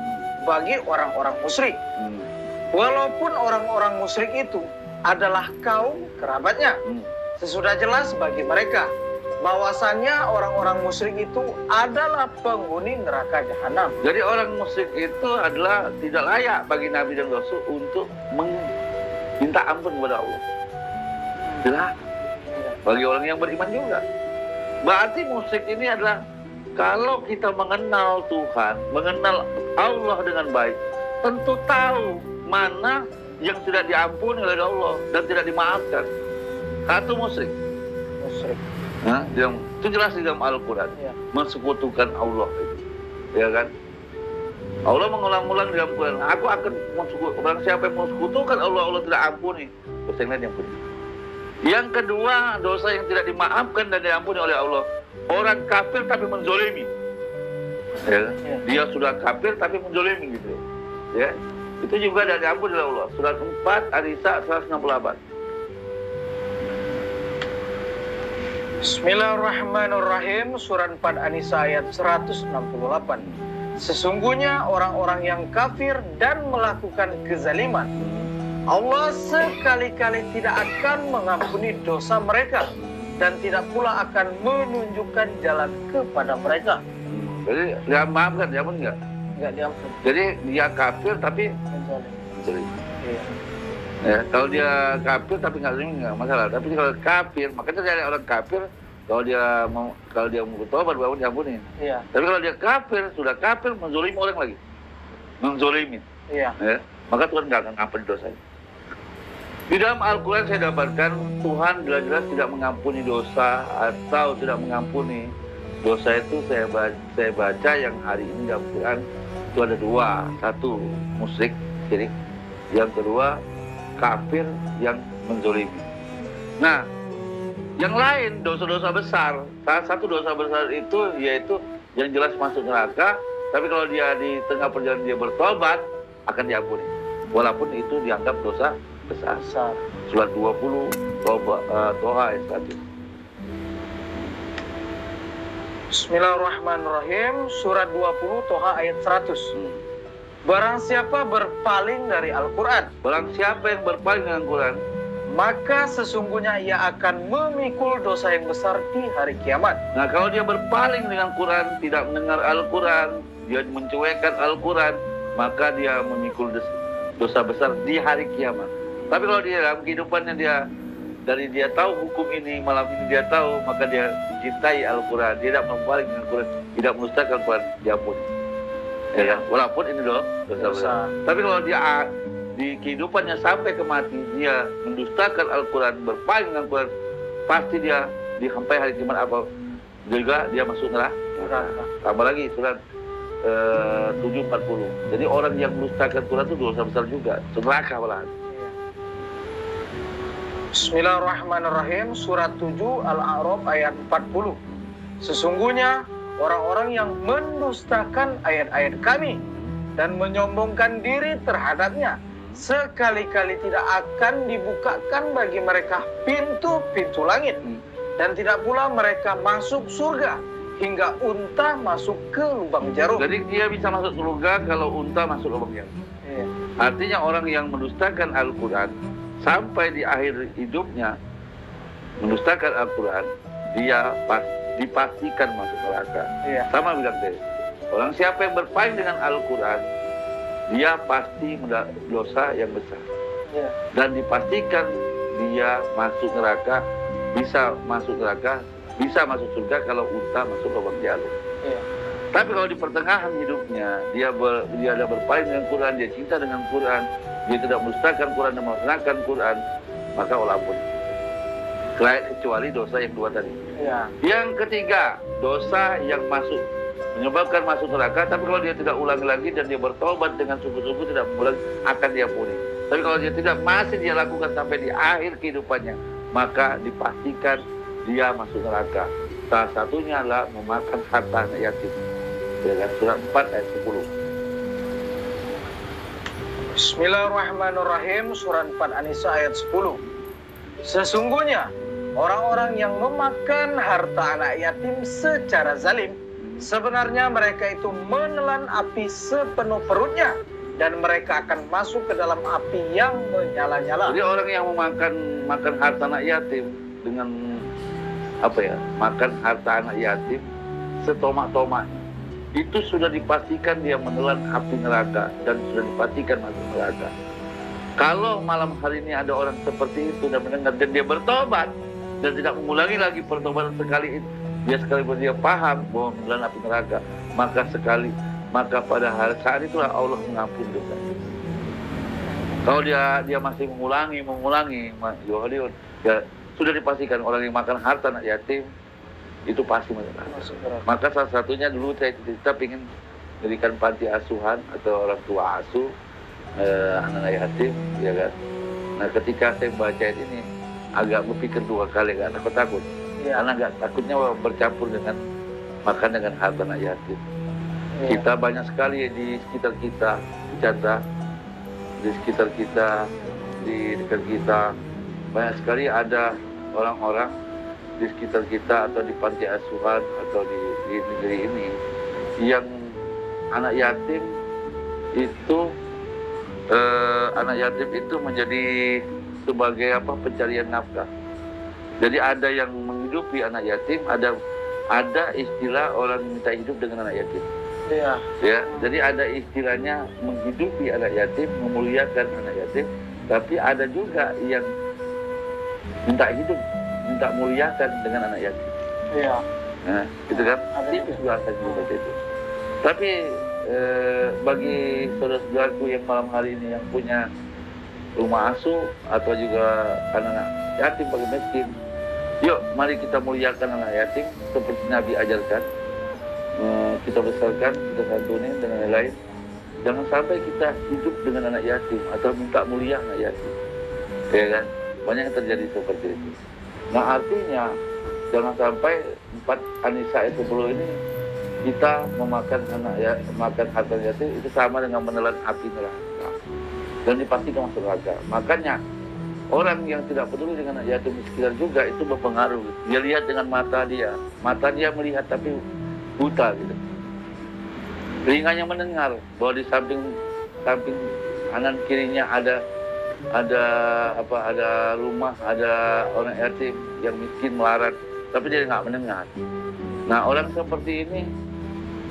bagi orang-orang musyrik. Walaupun orang-orang musyrik itu adalah kaum kerabatnya. Sesudah jelas bagi mereka bahwasannya orang-orang musyrik itu adalah penghuni neraka jahanam. Jadi orang musyrik itu adalah tidak layak bagi Nabi dan Rasul untuk meminta ampun kepada Allah. Tidak. Bagi orang yang beriman juga. Berarti musyrik ini adalah kalau kita mengenal Tuhan, mengenal Allah dengan baik, tentu tahu mana yang tidak diampuni oleh Allah dan tidak dimaafkan. Satu musyrik. Nah, itu jelas di dalam Al-Quran. Ya. Mensekutukan Allah itu. Ya kan? Allah mengulang-ulang di dalam Quran. Aku akan mensekutukan. Orang siapa yang mensekutukan Allah, Allah tidak ampuni. Dosa yang lain yang ampuni. Yang kedua, dosa yang tidak dimaafkan dan diampuni oleh Allah. Orang kafir tapi menzolimi. Ya. Dia sudah kafir tapi menzolimi gitu. Ya. Itu juga tidak diampuni oleh Allah. Surat 4 An-Nisa 168. Bismillahirrahmanirrahim. Surat 4 An-Nisa ayat 168. Sesungguhnya orang-orang yang kafir dan melakukan kezaliman, Allah sekali-kali tidak akan mengampuni dosa mereka dan tidak pula akan menunjukkan jalan kepada mereka. Jadi dia maafkan, dia pun enggak. Enggak diampuni. Jadi dia kafir tapi Zalim. Iya. ya, kalau dia kafir tapi nggak masalah. Tapi kalau kafir, makanya dari orang kafir kalau dia mau bertobat baru diampuni. Iya. Tapi kalau dia kafir, sudah kafir menzolimi orang lagi, menzolimi. Iya. Ya, maka Tuhan nggak akan ampuni dosanya. Di dalam Al-Quran saya dapatkan Tuhan jelas-jelas tidak mengampuni dosa atau tidak mengampuni dosa itu. Saya baca yang hari ini dalam Quran itu ada dua. Satu, musyrik, syirik. Yang kedua, kafir yang menzolimi. Nah, yang lain dosa-dosa besar. Salah satu dosa besar itu yaitu yang jelas masuk neraka. Tapi kalau dia di tengah perjalanan dia bertobat, akan diampuni. Walaupun itu dianggap dosa besar. Surat 20 Toha ayat 1. Bismillahirrahmanirrahim. Surat 20 Toha ayat 100. Barang siapa berpaling dari Al-Quran, Barang siapa yang berpaling dengan Quran, maka sesungguhnya ia akan memikul dosa yang besar di hari kiamat. nah kalau dia berpaling dengan Quran, tidak mendengar Al-Quran, dia mencuekkan Al-Quran, maka dia memikul dosa besar di hari kiamat. Tapi kalau dia dalam kehidupannya dia tahu hukum ini, malam ini dia tahu, maka dia mencintai Al-Quran, dia tidak berpaling dengan Quran, tidak mendustakan Quran, diampuni. Ya kan? Walaupun ini dosa besar. Tapi kalau dia di kehidupannya sampai ke mati, dia mendustakan Al-Quran, berpaling dengan Quran, pasti dia sampai hari kiamat apa juga dia masuk neraka. Tambah lagi surat 7:40. Jadi orang yang mendustakan Quran itu dosa besar juga, neraka malahan. Bismillahirrahmanirrahim. Surat 7 Al-A'raf ayat 40. Sesungguhnya orang-orang yang mendustakan ayat-ayat kami dan menyombongkan diri terhadapnya, sekali-kali tidak akan dibukakan bagi mereka pintu-pintu langit, dan tidak pula mereka masuk surga hingga unta masuk ke lubang jarum. Jadi dia bisa masuk surga kalau unta masuk lubang jarum. Iya. Artinya orang yang mendustakan Al-Quran sampai di akhir hidupnya mendustakan Al-Quran, dia dipastikan masuk neraka. Iya. Sama bilang tadi, orang siapa yang berpaling dengan Al-Quran, dia pasti dosa yang besar. Iya. Dan dipastikan dia masuk neraka, bisa masuk neraka, bisa masuk surga kalau unta masuk lubang jarum. Iya. Tapi kalau di pertengahan hidupnya dia ada berpaling dengan Quran, dia cinta dengan Quran, dia tidak mendustakan Quran dan melaksanakan Quran, maka Allah ampuni. Kecuali dosa yang dua tadi. Iya. Yang ketiga, dosa yang menyebabkan masuk neraka, tapi kalau dia tidak ulangi lagi dan dia bertobat dengan sungguh-sungguh tidak mengulangi, akan diampuni. Tapi kalau dia tidak, masih dia lakukan sampai di akhir kehidupannya, maka dipastikan dia masuk neraka. Salah satunya adalah memakan harta anak yatim. Dengan surat 4 ayat 10. Bismillahirrahmanirrahim. Surat 4 An-Nisa ayat 10. Sesungguhnya orang-orang yang memakan harta anak yatim secara zalim, sebenarnya mereka itu menelan api sepenuh perutnya, dan mereka akan masuk ke dalam api yang menyala-nyala. Jadi orang yang makan harta anak yatim dengan makan harta anak yatim setomak-tomaknya, itu sudah dipastikan dia menelan api neraka dan sudah dipastikan masuk neraka. Kalau malam hari ini ada orang seperti itu dan mendengar dan dia bertobat dan tidak mengulangi lagi pertobatan sekali itu, dia paham bahwa menelan api neraka, maka pada hari saat itulah Allah mengampuni dosa. Kalau dia masih mengulangi, ya sudah dipastikan orang yang makan harta anak yatim itu pasti masuk neraka. Maka salah satunya dulu saya ingin mendirikan panti asuhan atau orang tua asuh anak yatim, ya kan. Nah ketika saya membaca ini agak berpikir dua kali, karena aku takut. Ya. Karena agak takutnya bercampur dengan makan dengan harta anak yatim. Ya. Kita banyak sekali di sekitar kita, Chandra, di sekitar kita, di dekat kita, banyak sekali ada orang-orang di sekitar kita atau di panti asuhan atau di negeri ini yang anak yatim itu menjadi sebagai pencarian nafkah. Jadi ada yang menghidupi anak yatim, ada istilah orang minta hidup dengan anak yatim. Iya. Ya, jadi ada istilahnya menghidupi anak yatim, memuliakan anak yatim, tapi ada juga yang minta hidup, minta muliakan dengan anak yatim. Iya. Nah, gitu kan? Ada Tipis bahasa seperti itu. Tapi bagi saudara-saudaraku yang malam hari ini yang punya rumah asuh atau juga anak-anak yatim bagi miskin, yuk mari kita muliakan anak yatim seperti Nabi ajarkan. Kita besarkan, kita santunin dengan lain-lain. Jangan sampai kita hidup dengan anak yatim atau minta mulia anak yatim, ya kan? Banyak yang terjadi seperti itu. Nah, artinya jangan sampai 4 An-Nisa ayat 10 ini kita memakan makan harta yatim itu sama dengan menelan api neraka dan dipastikan masuk neraka. Makanya orang yang tidak peduli dengan anak yatim di sekitar juga itu berpengaruh. Dia lihat dengan mata dia melihat tapi buta gitu. Telinganya mendengar bahwa di samping kanan kirinya ada rumah, ada orang yatim yang miskin melarat, tapi dia nggak mendengar. Nah, orang seperti ini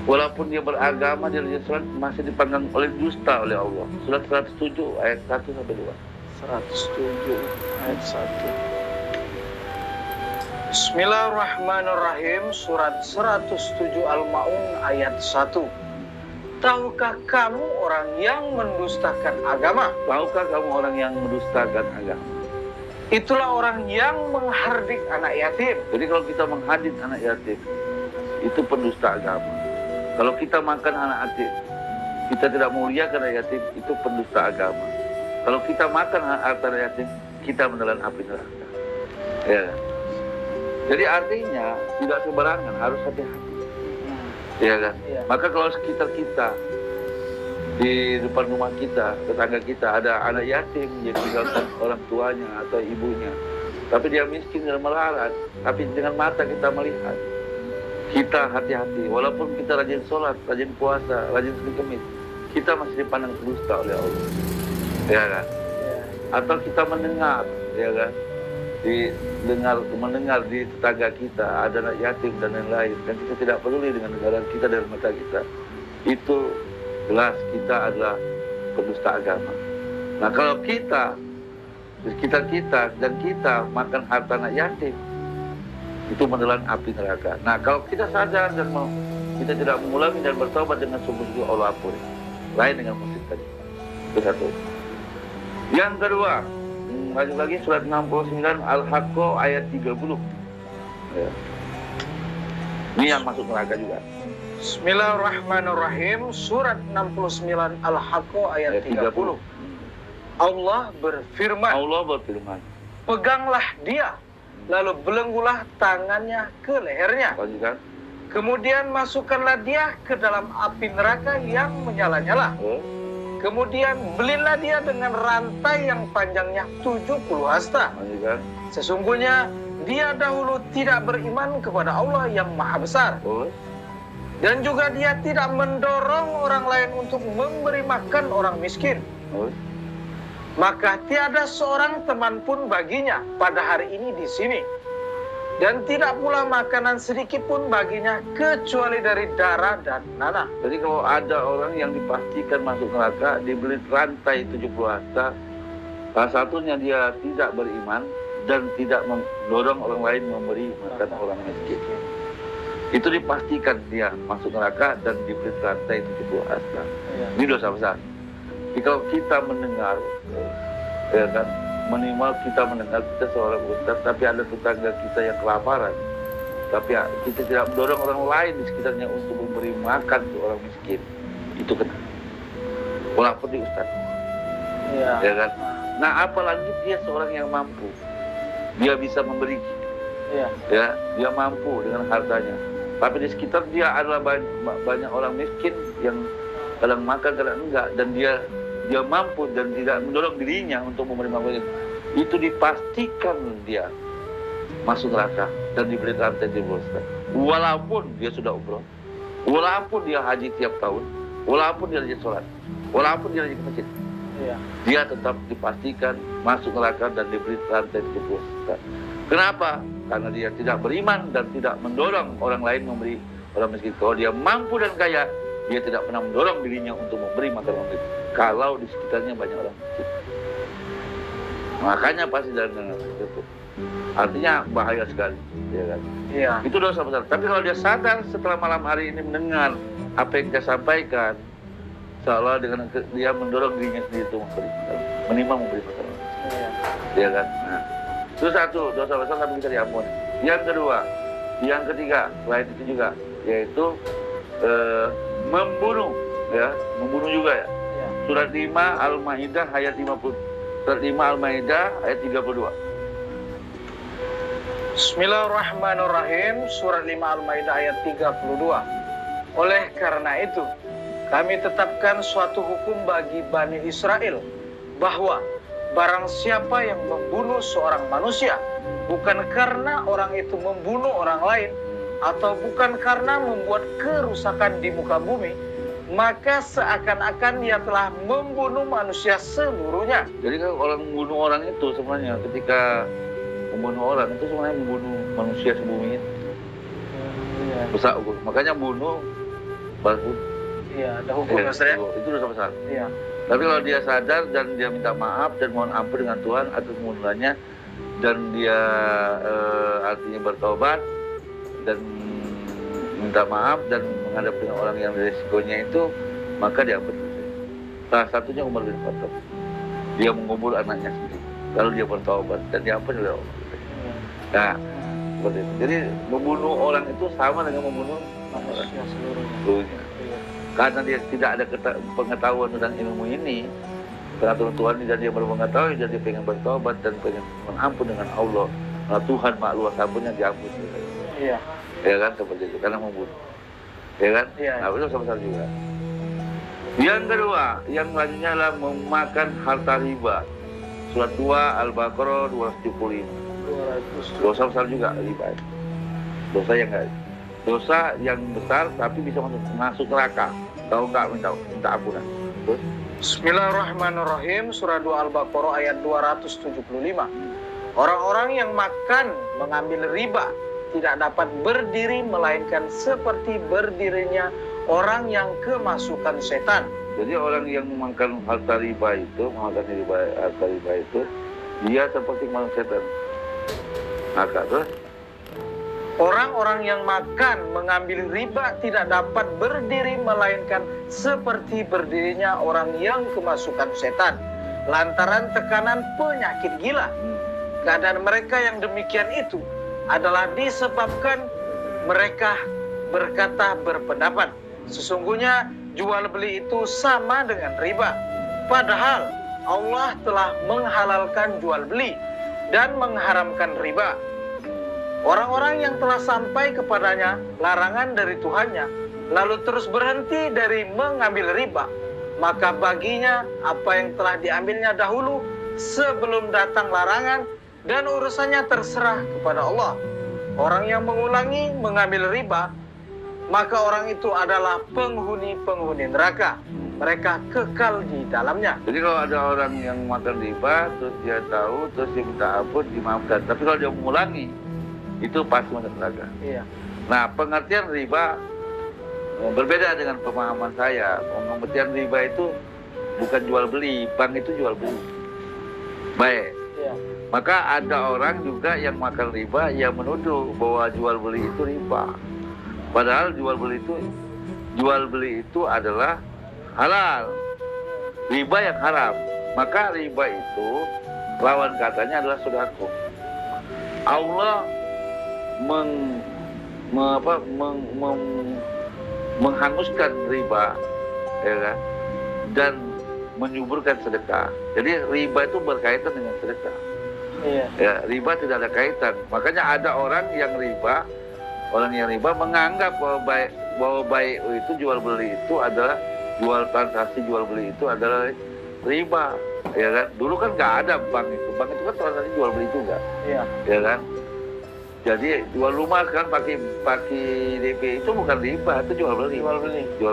walaupun dia beragama, dia rajin sholat, masih dipandang oleh dusta oleh Allah. Surat 107 ayat 1 sampai 2. 107 ayat 1. Bismillahirrahmanirrahim. Surat 107 Al-Ma'un ayat 1. Tahukah kamu orang yang mendustakan agama? Tahukah kamu orang yang mendustakan agama? Itulah orang yang menghardik anak yatim. Jadi kalau kita menghardik anak yatim, itu pendusta agama. Kalau kita makan anak yatim, kita tidak muliakan anak yatim, itu pendusta agama. Kalau kita makan harta anak yatim, kita menelan api neraka. Ya. Jadi artinya tidak sembarangan, harus hati-hati. Ya kan? Ya. Maka kalau sekitar kita, di depan rumah kita, tetangga kita ada anak yatim yang tinggalkan orang tuanya atau ibunya, tapi dia miskin dan melarat, tapi dengan mata kita melihat, kita hati-hati. Walaupun kita rajin sholat, rajin puasa, rajin Senin Kemis, kita masih dipandang dusta oleh Allah. Ya kan? Ya. Atau kita mendengar, ya kan? Mendengar di tetangga kita ada anak yatim dan lain-lain, dan kita tidak peduli dengan negara kita dan mata kita, itu jelas kita adalah pendusta agama. Nah, kalau kita di sekitar kita dan kita makan harta anak yatim, itu menelan api neraka. Nah, kalau kita sadar dan kita tidak mengulangi dan bertobat dengan sungguh-sungguh, Allah ampuni. Lain dengan musik tadi. Itu satu. Yang kedua, lanjut lagi surat 69 Al-Haqqah ayat 30. Ya. Ini yang masuk neraka juga. Bismillahirrahmanirrahim. Surat 69 Al-Haqqah ayat 30. Allah berfirman, peganglah dia, lalu belenggulah tangannya ke lehernya. Lanjutkan. Kemudian masukkanlah dia ke dalam api neraka yang menyala-nyala. Kemudian belilah dia dengan rantai yang panjangnya 70 hasta. Lanjutkan. Sesungguhnya dia dahulu tidak beriman kepada Allah yang Maha Besar. Dan juga dia tidak mendorong orang lain untuk memberi makan orang miskin. Maka tiada seorang teman pun baginya pada hari ini di sini. Dan tidak pula makanan sedikit pun baginya kecuali dari darah dan nanah. Jadi kalau ada orang yang dipastikan masuk neraka, dibeli rantai 70 hasta, salah satunya dia tidak beriman dan tidak mendorong orang lain memberi makan orang miskin. Itu dipastikan dia masuk neraka dan dibeli rantai 70 hasta. Ini dosa besar. Jadi kalau kita mendengar, ya kan, minimal kita mendengar kita seorang ustaz, tapi ada tetangga kita yang kelaparan, tapi kita tidak mendorong orang lain di sekitarnya untuk memberi makan ke orang miskin, itu kena. Walaupun di ustaz, ya kan. Nah, apalagi dia seorang yang mampu, dia bisa memberi, ya, dia mampu dengan hartanya. Tapi di sekitar dia adalah banyak orang miskin yang kadang makan, kadang enggak, dan dia mampu dan tidak mendorong dirinya untuk memberi makan. Itu dipastikan dia masuk neraka dan diberi rantai 70 hasta. Walaupun dia sudah umroh, walaupun dia haji tiap tahun, walaupun dia rajin sholat, walaupun dia rajin ke masjid, Iya. dia tetap dipastikan masuk neraka dan diberi rantai 70 setan. Kenapa? Karena dia tidak beriman dan tidak mendorong orang lain memberi orang miskin. Kalau dia mampu dan kaya, dia tidak pernah mendorong dirinya untuk memberi makan orang miskin. Kalau di sekitarnya banyak orang miskin, makanya pasti dalam neraka itu. Artinya bahaya sekali, ya kan? Iya. Itu dosa besar. Tapi kalau dia sadar setelah malam hari ini mendengar apa yang kita sampaikan, seolah dengan dia mendorong dirinya sendiri untuk menimbang memberi makan. Iya. Ya kan? Nah, itu satu dosa besar tapi bisa diampuni. Yang kedua, yang ketiga, selain itu juga, yaitu membunuh, ya, membunuh juga ya. Iya. Surat 5 Al-Maidah ayat 50. Surat 5 Al-Maidah ayat 32. Bismillahirrahmanirrahim. Surat 5 Al-Maidah ayat 32. Oleh karena itu, kami tetapkan suatu hukum bagi Bani Israel, bahwa barang siapa yang membunuh seorang manusia, bukan karena orang itu membunuh orang lain, atau bukan karena membuat kerusakan di muka bumi, maka seakan-akan dia telah membunuh manusia seluruhnya. Jadi kan orang membunuh orang itu sebenarnya ketika membunuh orang itu sebenarnya membunuh manusia sebumi itu. Iya. Besar hukum. Makanya bunuh baru Iya, ada hukum ya, Ustaz ya. itu dosa besar. Iya. Tapi kalau dia sadar dan dia minta maaf dan mohon ampun dengan Tuhan atas kemundurannya, dan dia artinya bertobat dan minta maaf dan menghadap dengan orang yang risikonya itu, maka diampuni. Salah satunya Umar bin Khattab. Dia mengubur anaknya sendiri, lalu dia bertobat dan diampuni oleh Allah. Nah, seperti itu. Jadi membunuh orang itu sama dengan membunuh Manusia seluruhnya. seluruhnya. Iya. Karena dia tidak ada pengetahuan tentang ilmu ini, peraturan Tuhan, dan dia baru mengetahui, dan dia pengen bertobat dan pengen mengampun dengan Allah. Nah, Tuhan mak luas ampunnya, diampuni. Iya. Ya kan, seperti itu, karena membunuh. Ya kan? Iya. Nah, itu sama-sama juga. Yang kedua, yang selanjutnya adalah memakan harta riba. Surat 2 Al-Baqarah 275. 200. Dosa besar juga riba. Dosa yang besar tapi bisa masuk neraka. Kalau enggak minta ampunan. Terus Bismillahirrahmanirrahim. Surah 2 Al-Baqarah ayat 275. Orang-orang yang makan mengambil riba tidak dapat berdiri melainkan seperti berdirinya orang yang kemasukan setan. jadi orang yang memakan harta riba itu, harta riba itu, dia seperti manusia setan. Maka terus Orang-orang yang makan mengambil riba tidak dapat berdiri melainkan seperti berdirinya orang yang kemasukan setan, lantaran tekanan penyakit gila. Keadaan mereka yang demikian itu adalah disebabkan mereka berpendapat sesungguhnya jual beli itu sama dengan riba, padahal Allah telah menghalalkan jual beli dan mengharamkan riba. Orang-orang yang telah sampai kepadanya larangan dari Tuhannya, lalu terus berhenti dari mengambil riba, maka baginya apa yang telah diambilnya dahulu sebelum datang larangan, dan urusannya terserah kepada Allah. Orang yang mengulangi mengambil riba, maka orang itu adalah penghuni neraka. Mereka kekal di dalamnya. Jadi kalau ada orang yang makan riba, terus dia tahu, terus dia minta ampun, dimaafkan. Tapi kalau dia mengulangi, itu pasti masuk neraka. Iya. Nah, pengertian riba berbeda dengan pemahaman saya. Pengertian riba itu bukan jual beli, bank itu jual beli. Baik. Iya. Maka ada orang juga yang makan riba yang menuduh bahwa jual beli itu riba. Padahal jual beli itu adalah halal. Riba yang haram. Maka riba itu lawan katanya adalah sedekah. Allah menghanguskan riba, ya kan, dan menyuburkan sedekah. Jadi riba itu berkaitan dengan sedekah. Iya. Ya, riba tidak ada kaitan. Makanya ada orang yang riba menganggap bahwa baik itu jual beli itu adalah transaksi jual beli itu adalah riba, ya kan? Dulu kan nggak ada bank itu kan transaksi jual beli juga, Iya. ya kan? Jadi jual rumah kan pakai DP itu bukan riba, itu jual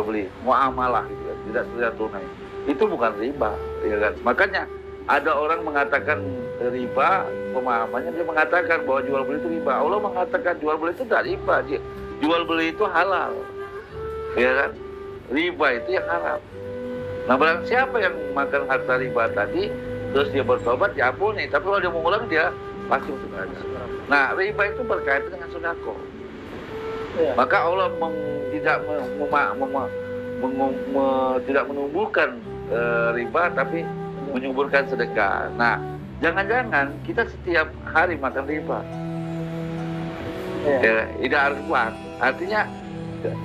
beli, muamalah gitu. tidak secara tunai. Itu bukan riba, ya kan? Makanya ada orang mengatakan riba, pemahamannya dia mengatakan bahwa jual beli itu riba. Allah mengatakan jual beli itu tidak riba, jual beli itu halal, ya kan? Riba itu yang haram. Nah, barang siapa yang makan harta riba tadi, terus dia bertobat, ya ampuni. Tapi kalau dia mengulang, dia pasti masuk neraka. Nah, riba itu berkaitan dengan sedekah. Ya. Maka Allah tidak menumbuhkan riba, tapi menyuburkan sedekah. Nah, jangan-jangan kita setiap hari makan riba. Ya, tidak harus kuat. Artinya,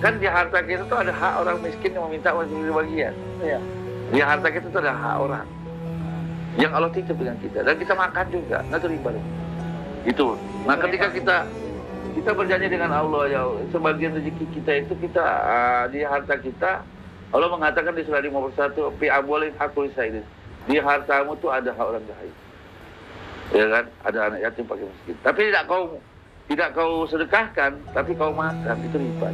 kan di harta kita tuh ada hak orang miskin yang meminta memberi bagian. Ya. Di harta kita tuh ada hak orang yang Allah titip dengan kita, dan kita makan juga. Nah, itu riba. Itu. Nah, ketika kita berjanji dengan Allah, ya sebagian rezeki kita itu di harta kita, Allah mengatakan di surah 51, fi amwalihim haqqul lisa'il. Di hartamu tuh ada hak orang lain. Ya kan? Ada anak yatim, fakir, miskin. Tapi tidak kau sedekahkan, tapi kau makan, itu riba.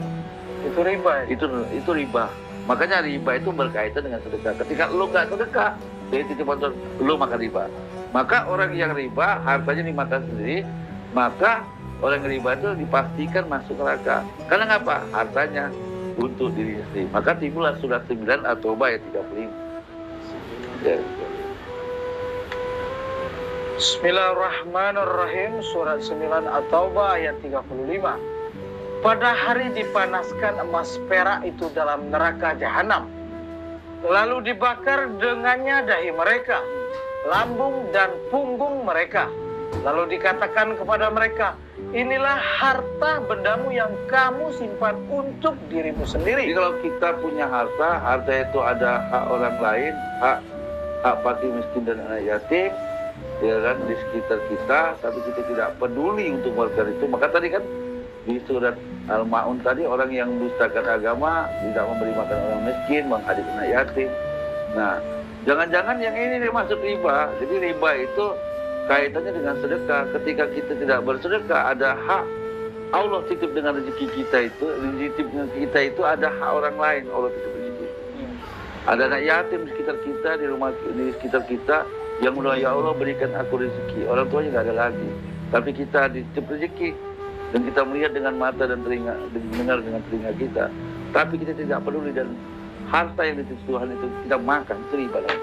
Itu riba. Ya? Itu riba. Makanya riba itu berkaitan dengan sedekah. Ketika lu nggak sedekah, dari titipan lu makan riba. Maka orang yang riba hartanya dimakan sendiri, maka orang yang riba itu dipastikan masuk neraka. Karena ngapa? Hartanya untuk dirinya sendiri. Maka timbullah surat 9 At-Taubah ayat 35. Ya. Bismillahirrahmanirrahim. Surat 9 At-Taubah ayat 35. Pada hari dipanaskan emas perak itu dalam neraka jahanam, lalu dibakar dengannya dahi mereka, lambung dan punggung mereka. Lalu dikatakan kepada mereka, inilah harta bendamu yang kamu simpan untuk dirimu sendiri. Jadi kalau kita punya harta itu ada hak orang lain, hak fakir miskin dan anak yatim, ya kan, di sekitar kita, tapi kita tidak peduli untuk melakukan itu. Maka tadi kan di surat Al-Ma'un tadi, orang yang mendustakan agama, tidak memberi makan orang miskin, menghadik anak yatim. Nah, jangan-jangan yang ini dimaksud riba. Jadi riba itu kaitannya dengan sedekah. Ketika kita tidak bersedekah, ada hak Allah titip dengan rezeki kita itu. Titip dengan kita itu ada hak orang lain. Allah titip rezeki. Ada anak yatim di sekitar kita, di sekitar kita, yang mudah, ya Allah berikan aku rezeki. Orang tuanya nggak ada lagi, tapi kita dititip rezeki. Dan kita melihat dengan mata dan telinga, dengar dengan telinga kita, tapi kita tidak peduli, dan harta yang dititip Tuhan itu kita makan, itu riba lah.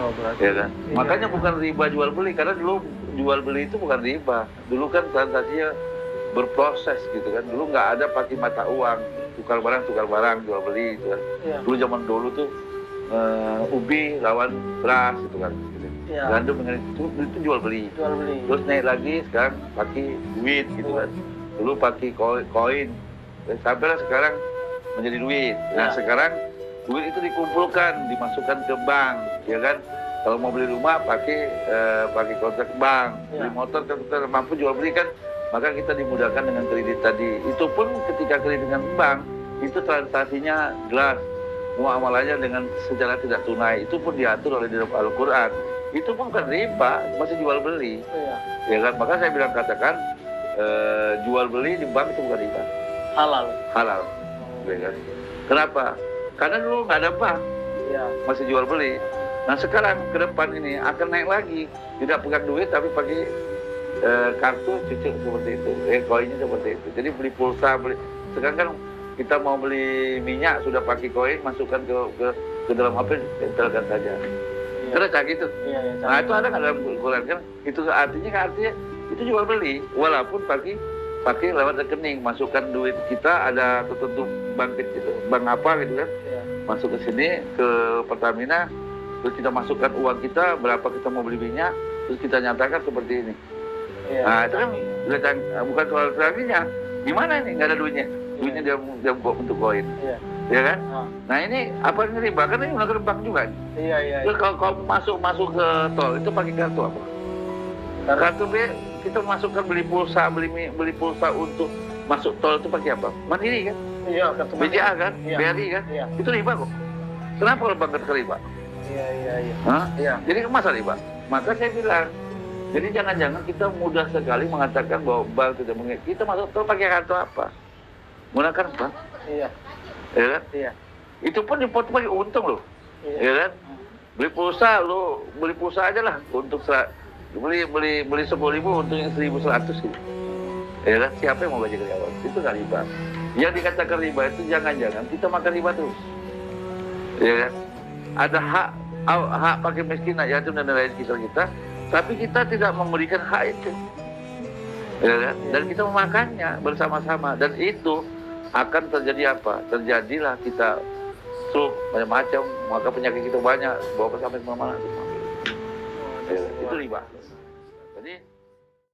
Oh, berarti. Ya kan? Iya. Makanya bukan riba jual beli, karena dulu jual beli itu bukan riba. Dulu kan transaksinya berproses gitu kan. Dulu nggak ada pakai mata uang, tukar barang jual beli gitu kan. Ya. Dulu zaman dulu tuh ubi lawan beras gitu kan. Ya. Gandum dengan itu jual beli. Terus naik lagi sekarang pakai duit gitu kan. Dulu pakai koin. Sampailah sekarang menjadi duit. Nah, sekarang duit itu dikumpulkan, dimasukkan ke bank, ya kan? Kalau mau beli rumah pakai kontrak bank, beli motor kalau kita mampu jual beli kan, maka kita dimudahkan dengan kredit tadi. Itu pun ketika kredit dengan bank, itu transaksinya jelas, muamalahnya dengan secara tidak tunai. Itu pun diatur oleh dalam Al-Quran. Itu pun bukan riba, masih jual beli. Ya kan? Maka saya bilang katakan jual beli di bank itu bukan riba. Halal. Ya kan? Kenapa? Karena dulu nggak ada bank, masih jual beli. Nah sekarang ke depan ini akan naik lagi, tidak pegang duit tapi pakai kartu cucuk seperti itu, koinnya seperti itu. Jadi beli pulsa, sekarang kan kita mau beli minyak sudah pakai koin, masukkan ke dalam HP, tempelkan saja. Karena kayak gitu. Nah itu ada nggak dalam Quran kan? Itu artinya itu jual beli, walaupun pakai lewat rekening, masukkan duit kita, ada tertentu bank apa gitu kan, masuk ke sini ke Pertamina, terus kita masukkan uang kita berapa kita mau beli minyak, terus kita nyatakan seperti ini. Nah itu kan bukan soal rekeningnya, gimana ini nggak ada duitnya dia buat bentuk koin, ya kan? Nah ini apa ini riba? Kan ini melakukan bank juga. Terus kalau masuk ke tol itu pakai kartu apa? Kartu B kita masukkan beli pulsa untuk masuk tol itu pakai apa? Mandiri kan? Iya, kartu BCA kan? BRI kan? Itu riba kok. Kenapa kalau bank ke riba? Iya. Jadi masa riba? Maka saya bilang, jadi jangan-jangan kita mudah sekali mengatakan bahwa bank tidak kita masuk tol pakai kartu apa? Menggunakan bank? Iya. Ya kan? Iya. Itu pun dipotong pakai untung loh. Iya. Ya kan? Beli pulsa aja lah untuk beli 10.000 untungnya 1.100 gitu. Ya kan? Siapa yang mau baca karyawan? Itu nggak riba. Yang dikatakan riba itu jangan-jangan kita makan riba terus. Ya kan? Ada hak pakai miskin, yatim dan lain sekitar kita, tapi kita tidak memberikan hak itu. Ya kan? Dan kita memakannya bersama-sama, dan itu akan terjadi apa? Terjadilah kita stroke macam-macam, maka penyakit kita banyak, bawa sampai kemana-mana. Ya, itu riba. Jadi